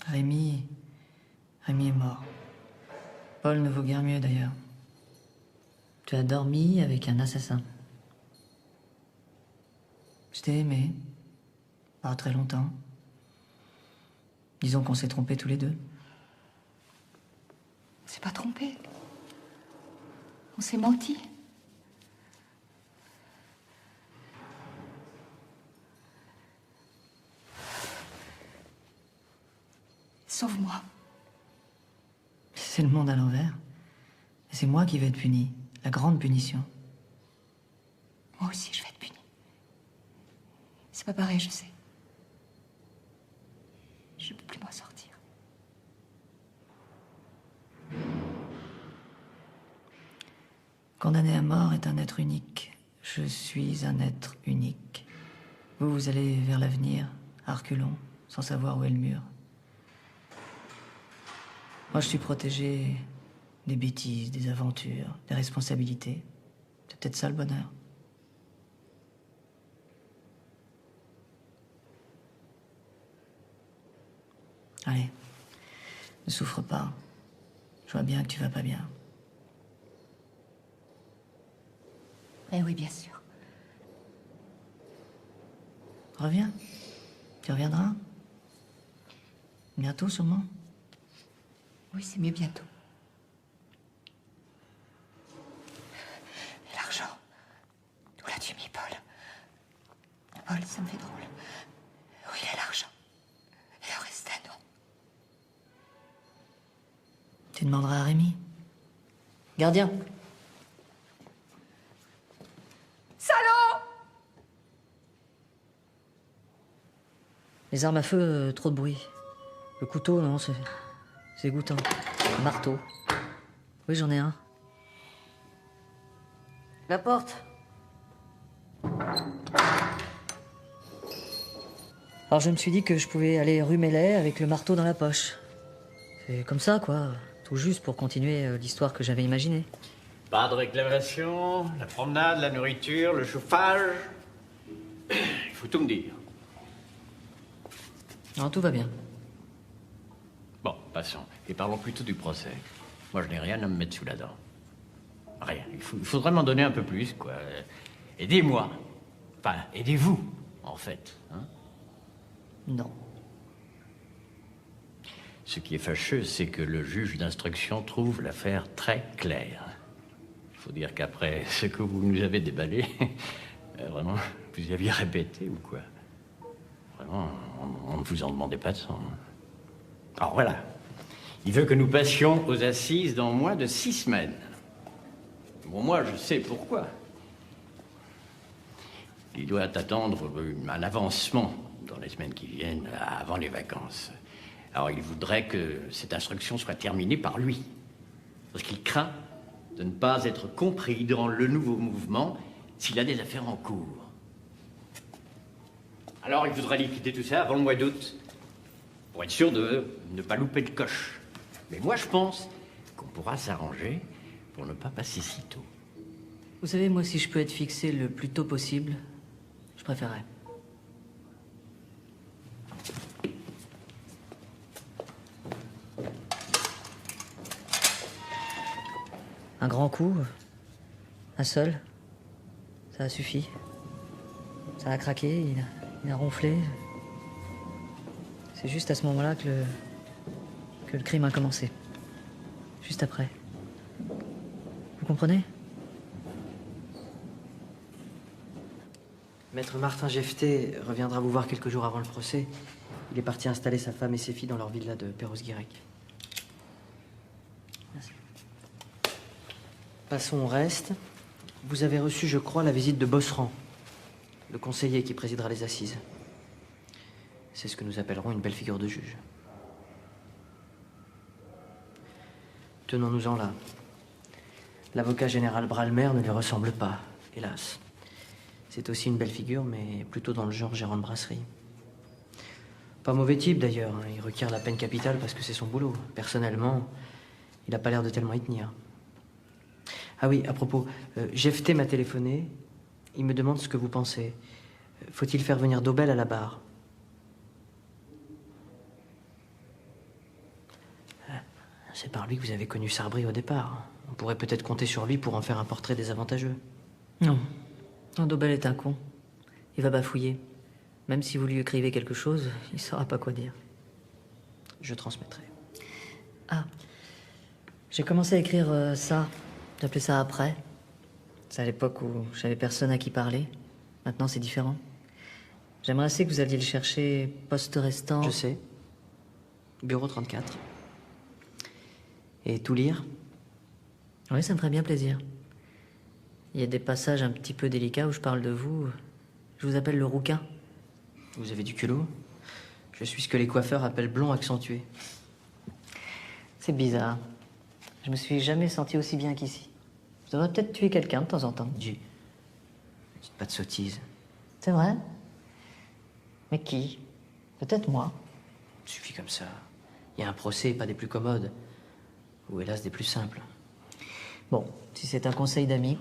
Rémi est mort. Paul ne vaut guère mieux d'ailleurs. Tu as dormi avec un assassin. Je t'ai aimé. Pas très longtemps. Disons qu'on s'est trompés tous les deux. On s'est pas trompé. On s'est menti. Sauve-moi. C'est le monde à l'envers. Et c'est moi qui vais être puni. La grande punition. Moi aussi, je vais être punie. C'est pas pareil, je sais. Je peux plus m'en sortir. Condamné à mort est un être unique. Je suis un être unique. Vous allez vers l'avenir, à reculons, sans savoir où est le mur. Moi, je suis protégé des bêtises, des aventures, des responsabilités. C'est peut-être ça le bonheur. Allez, ne souffre pas. Je vois bien que tu vas pas bien. Eh oui, bien sûr. Reviens. Tu reviendras. Bientôt, sûrement. Oui, c'est mieux bientôt. Et l'argent? Où l'as-tu mis, Paul? Paul, ça me fait drôle. Où il est l'argent? Et le reste à nous? Tu demanderas à Rémi. Gardien. Salaud! Les armes à feu, trop de bruit. Le couteau, non, c'est dégoûtant. Un marteau. Oui, j'en ai un. La porte. Alors je me suis dit que je pouvais aller rue Mellet avec le marteau dans la poche. C'est comme ça, quoi. Tout juste pour continuer l'histoire que j'avais imaginée. Pas de réclamation, la promenade, la nourriture, le chauffage. Il faut tout me dire. Non, tout va bien. Bon, passons. Et parlons plutôt du procès. Moi, je n'ai rien à me mettre sous la dent. Rien. Il faudrait m'en donner un peu plus, quoi. Aidez-moi. Enfin, aidez-vous, en fait. Hein? Non. Ce qui est fâcheux, c'est que le juge d'instruction trouve l'affaire très claire. Il faut dire qu'après ce que vous nous avez déballé, vraiment, vous y aviez répété ou quoi? Vraiment, on ne vous en demandait pas de sang. Alors voilà. Il veut que nous passions aux assises dans moins de 6 semaines. Bon, moi, je sais pourquoi. Il doit attendre un avancement dans les semaines qui viennent, avant les vacances. Alors, il voudrait que cette instruction soit terminée par lui. Parce qu'il craint de ne pas être compris dans le nouveau mouvement s'il a des affaires en cours. Alors, il voudrait liquider tout ça avant le mois d'août, pour être sûr de ne pas louper le coche. Mais moi, je pense qu'on pourra s'arranger pour ne pas passer si tôt. Vous savez, moi, si je peux être fixé le plus tôt possible, je préférerais. Un grand coup, un seul, ça a suffi. Ça a craqué, il a ronflé. C'est juste à ce moment-là que le crime a commencé. Juste après. Vous comprenez? Maître Martin Jefté reviendra vous voir quelques jours avant le procès. Il est parti installer sa femme et ses filles dans leur villa de Perros-Guirec. Merci. Passons au reste. Vous avez reçu, je crois, la visite de Bosseran, le conseiller qui présidera les assises. C'est ce que nous appellerons une belle figure de juge. Tenons-nous-en là. L'avocat général Bralmer ne lui ressemble pas, hélas. C'est aussi une belle figure, mais plutôt dans le genre gérant de brasserie. Pas mauvais type d'ailleurs, hein. Il requiert la peine capitale parce que c'est son boulot. Personnellement, il n'a pas l'air de tellement y tenir. Ah oui, à propos, Jefté m'a téléphoné. Il me demande ce que vous pensez. Faut-il faire venir Dobel à la barre? C'est par lui que vous avez connu Sarbri au départ. On pourrait peut-être compter sur lui pour en faire un portrait désavantageux. Non. Dobel est un con. Il va bafouiller. Même si vous lui écrivez quelque chose, il saura pas quoi dire. Je transmettrai. Ah. J'ai commencé à écrire ça. J'appelais ça après. C'est à l'époque où j'avais personne à qui parler. Maintenant, c'est différent. J'aimerais assez que vous alliez le chercher poste restant. Je sais. Bureau 34. Et tout lire? Oui, ça me ferait bien plaisir. Il y a des passages un petit peu délicats où je parle de vous. Je vous appelle le rouquin. Vous avez du culot? Je suis ce que les coiffeurs appellent blond accentué. C'est bizarre. Je me suis jamais senti aussi bien qu'ici. Je devrais peut-être tuer quelqu'un de temps en temps. Dites pas de sottises. C'est vrai? Mais qui? Peut-être moi. Il suffit comme ça. Il y a un procès, pas des plus commodes. Ou hélas, des plus simples. Bon, si c'est un conseil d'amis.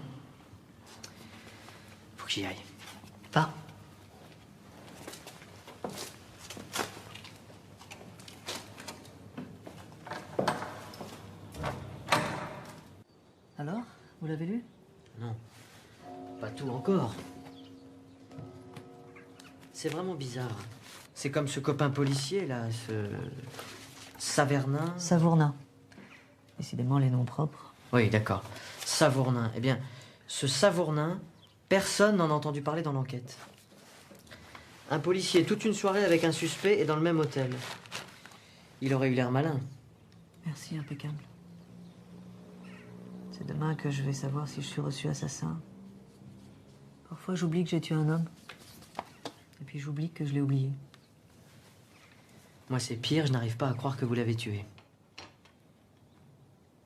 Faut que j'y aille. Pas. Alors, vous l'avez lu? Non. Pas tout encore. C'est vraiment bizarre. C'est comme ce copain policier, là, ce... Savernin. Savournin. Décidément, les noms propres. Oui, d'accord. Savournin. Eh bien, ce Savournin, personne n'en a entendu parler dans l'enquête. Un policier, toute une soirée avec un suspect et dans le même hôtel. Il aurait eu l'air malin. Merci, impeccable. C'est demain que je vais savoir si je suis reçu assassin. Parfois, j'oublie que j'ai tué un homme. Et puis, j'oublie que je l'ai oublié. Moi, c'est pire, je n'arrive pas à croire que vous l'avez tué.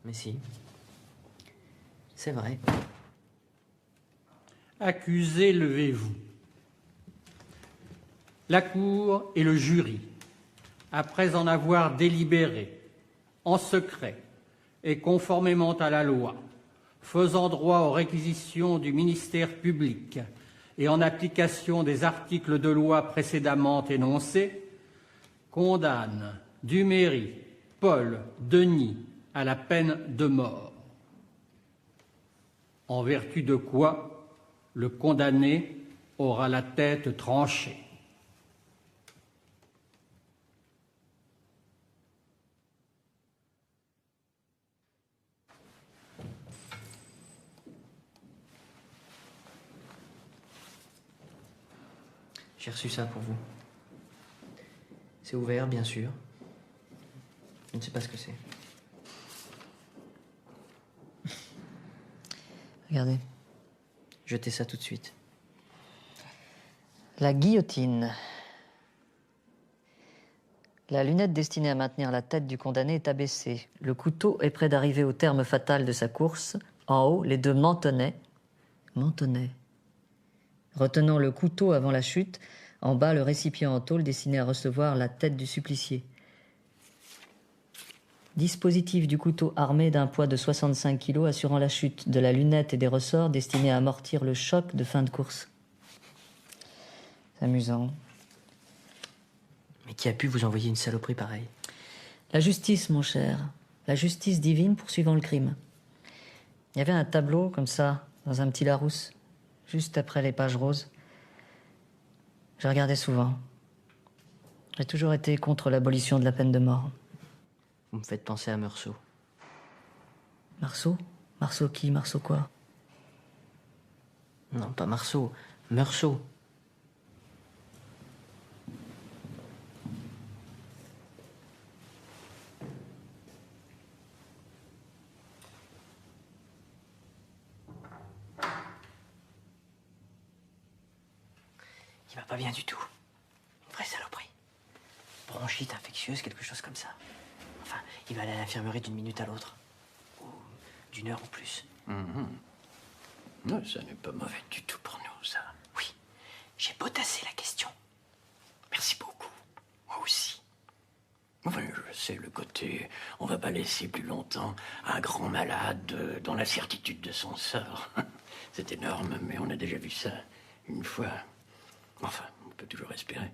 Mais si. C'est vrai. Accusés, levez-vous. La Cour et le jury, après en avoir délibéré, en secret et conformément à la loi, faisant droit aux réquisitions du ministère public et en application des articles de loi précédemment énoncés, condamnent Duméry, Paul, Denis à la peine de mort. En vertu de quoi le condamné aura la tête tranchée. J'ai reçu ça pour vous. C'est ouvert, bien sûr. Je ne sais pas ce que c'est. Regardez. Jetez ça tout de suite. La guillotine. La lunette destinée à maintenir la tête du condamné est abaissée. Le couteau est près d'arriver au terme fatal de sa course. En haut, les deux mentonnets. Retenant le couteau avant la chute. En bas, le récipient en tôle destiné à recevoir la tête du supplicié. Dispositif du couteau armé d'un poids de 65 kg assurant la chute de la lunette et des ressorts destinés à amortir le choc de fin de course. C'est amusant. Mais qui a pu vous envoyer une saloperie pareille? La justice, mon cher. La justice divine poursuivant le crime. Il y avait un tableau comme ça, dans un petit Larousse, juste après les pages roses. Je regardais souvent. J'ai toujours été contre l'abolition de la peine de mort. Vous me faites penser à Meursault. Marceau? Marceau qui? Marceau quoi? Non, pas Marceau. Meursault. Il va pas bien du tout. Une vraie saloperie. Bronchite infectieuse, quelque chose comme ça. Enfin, il va aller à l'infirmerie d'une minute à l'autre. Ou d'une heure ou plus. Non, ça n'est pas mauvais du tout pour nous, ça. Oui, j'ai potassé la question. Merci beaucoup. Moi aussi. Enfin, je sais le côté, on va pas laisser plus longtemps un grand malade dans la certitude de son sort. C'est énorme, mais on a déjà vu ça une fois. Enfin, on peut toujours espérer.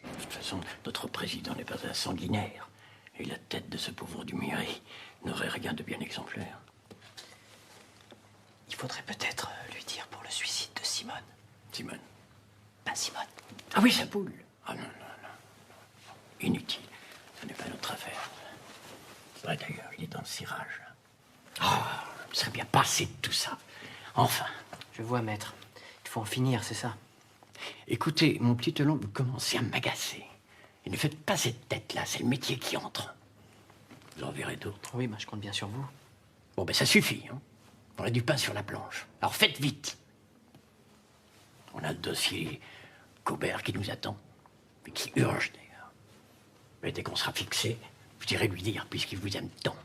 De toute façon, notre président n'est pas un sanguinaire. Et la tête de ce pauvre Duméry n'aurait rien de bien exemplaire. Il faudrait peut-être lui dire pour le suicide de Simone. Simone? Pas Simone. Ah oui, sa poule. Ah non, non, non. Inutile. Ce n'est pas notre affaire. C'est vrai d'ailleurs, il est dans le cirage. Ah, il serait bien passé de tout ça. Enfin. Je vois, maître. Il faut en finir, c'est ça. Écoutez, mon petit Telon, vous commencez à m'agacer. Et ne faites pas cette tête-là, c'est le métier qui entre. Vous en verrez d'autres. Oui, je compte bien sur vous. Bon, ben ça suffit, hein. On a du pain sur la planche. Alors faites vite. On a le dossier Cobert qui nous attend, mais qui urge d'ailleurs. Mais dès qu'on sera fixé, vous irez lui dire, puisqu'il vous aime tant.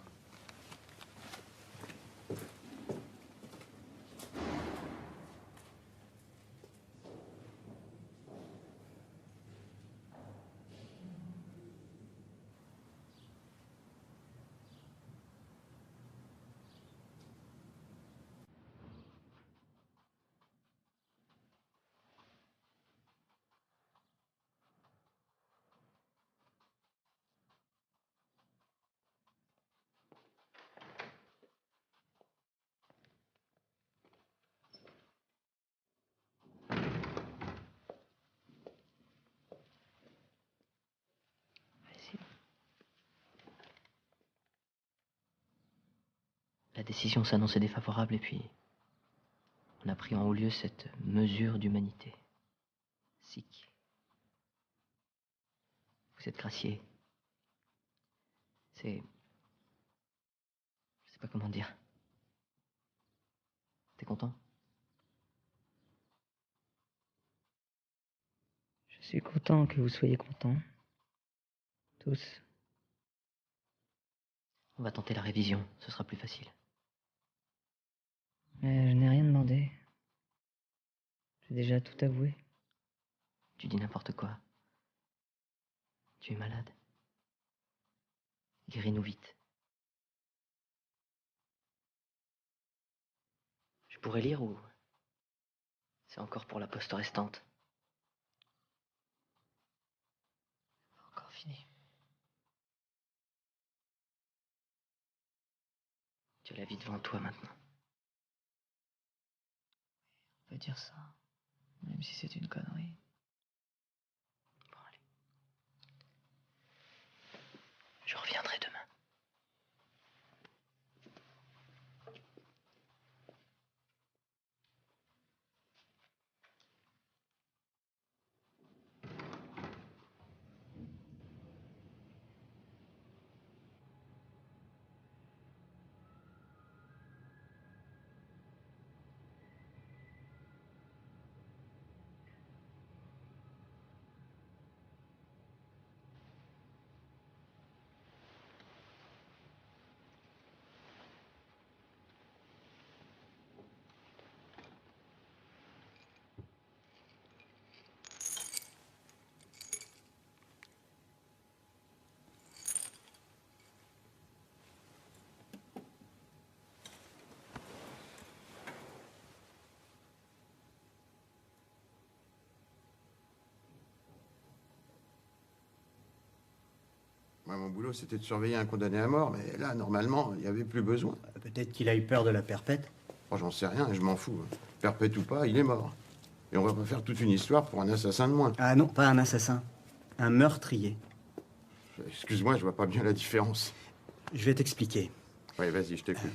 La décision s'annonçait défavorable et puis on a pris en haut lieu cette mesure d'humanité. Sic. Vous êtes gracié. Je sais pas comment dire. T'es content? Je suis content que vous soyez contents. Tous. On va tenter la révision, ce sera plus facile. Mais je n'ai rien demandé. J'ai déjà tout avoué. Tu dis n'importe quoi. Tu es malade. Guéris-nous vite. Je pourrais lire ou c'est encore pour la poste restante? Encore fini. Tu as la vie devant toi maintenant. On peut dire ça, même si c'est une connerie. Bon, allez. Je reviendrai demain. Moi, mon boulot, c'était de surveiller un condamné à mort, mais là, normalement, il n'y avait plus besoin. Peut-être qu'il a eu peur de la perpète. Oh, j'en sais rien, je m'en fous. Perpète ou pas, il est mort. Et on va pas faire toute une histoire pour un assassin de moins. Ah non, pas un assassin. Un meurtrier. Excuse-moi, je vois pas bien la différence. Je vais t'expliquer. Oui, vas-y, je t'écoute.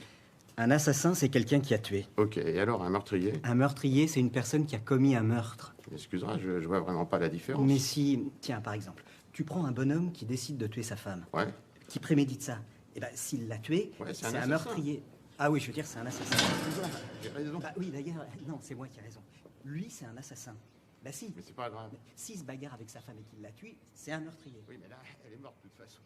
Un assassin, c'est quelqu'un qui a tué. Ok, et alors, un meurtrier? Un meurtrier, c'est une personne qui a commis un meurtre. Excuse-moi, je vois vraiment pas la différence. Mais si, tiens, par exemple, tu prends un bonhomme qui décide de tuer sa femme. Ouais. Qui prémédite ça. Et ben, s'il l'a tué, Ouais, c'est un un assassin. meurtrier. Ah oui, je veux dire, c'est un assassin. J'ai raison. Bah oui, d'ailleurs, non, c'est moi qui ai raison. Lui, c'est un assassin. Bah si. Mais c'est pas grave. S'il se bagarre avec sa femme et qu'il la tue, c'est un meurtrier. Oui, mais là, elle est morte de toute façon.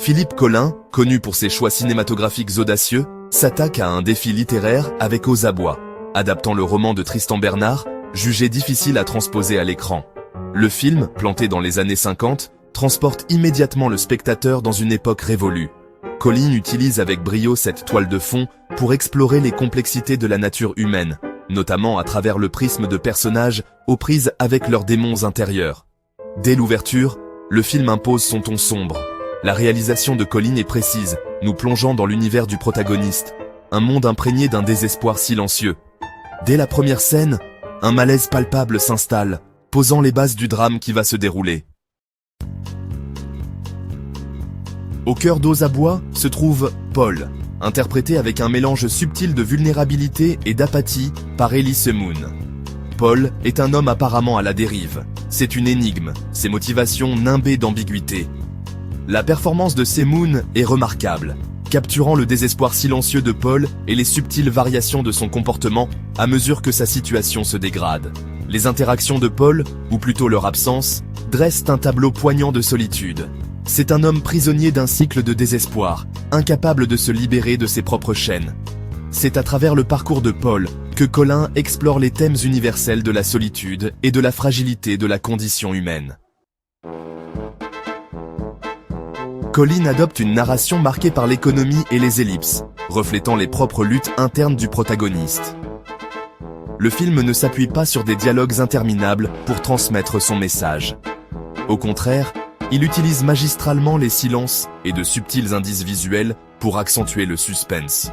Philippe Collin, connu pour ses choix cinématographiques audacieux, s'attaque à un défi littéraire avec Aux Abois, adaptant le roman de Tristan Bernard, jugé difficile à transposer à l'écran. Le film, planté dans les années 50, transporte immédiatement le spectateur dans une époque révolue. Collin utilise avec brio cette toile de fond pour explorer les complexités de la nature humaine, notamment à travers le prisme de personnages aux prises avec leurs démons intérieurs. Dès l'ouverture, le film impose son ton sombre. La réalisation de Collin est précise, nous plongeant dans l'univers du protagoniste, un monde imprégné d'un désespoir silencieux. Dès la première scène, un malaise palpable s'installe, posant les bases du drame qui va se dérouler. Au cœur d'Aux Abois se trouve Paul, interprété avec un mélange subtil de vulnérabilité et d'apathie par Elie Semoun. Paul est un homme apparemment à la dérive. C'est une énigme, ses motivations nimbées d'ambiguïté. La performance de Semoun est remarquable, capturant le désespoir silencieux de Paul et les subtiles variations de son comportement à mesure que sa situation se dégrade. Les interactions de Paul, ou plutôt leur absence, dressent un tableau poignant de solitude. C'est un homme prisonnier d'un cycle de désespoir, incapable de se libérer de ses propres chaînes. C'est à travers le parcours de Paul que Collin explore les thèmes universels de la solitude et de la fragilité de la condition humaine. Collin adopte une narration marquée par l'économie et les ellipses, reflétant les propres luttes internes du protagoniste. Le film ne s'appuie pas sur des dialogues interminables pour transmettre son message. Au contraire, il utilise magistralement les silences et de subtils indices visuels pour accentuer le suspense.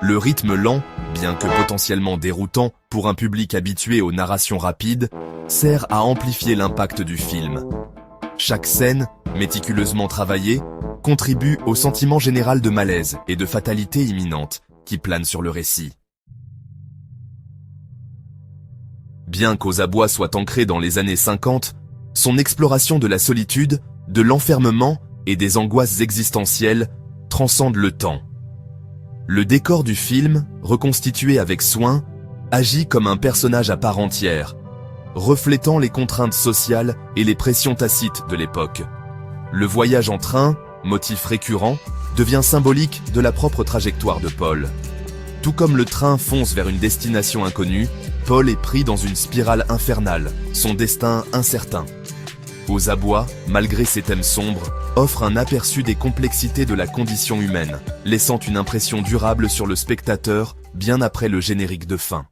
Le rythme lent, bien que potentiellement déroutant pour un public habitué aux narrations rapides, sert à amplifier l'impact du film. Chaque scène, méticuleusement travaillée, contribue au sentiment général de malaise et de fatalité imminente qui plane sur le récit. Bien qu'Aux Abois soit ancré dans les années 50, son exploration de la solitude, de l'enfermement et des angoisses existentielles transcende le temps. Le décor du film, reconstitué avec soin, agit comme un personnage à part entière, reflétant les contraintes sociales et les pressions tacites de l'époque. Le voyage en train, motif récurrent, devient symbolique de la propre trajectoire de Paul. Tout comme le train fonce vers une destination inconnue, Paul est pris dans une spirale infernale, son destin incertain. Aux Abois, malgré ses thèmes sombres, offre un aperçu des complexités de la condition humaine, laissant une impression durable sur le spectateur bien après le générique de fin.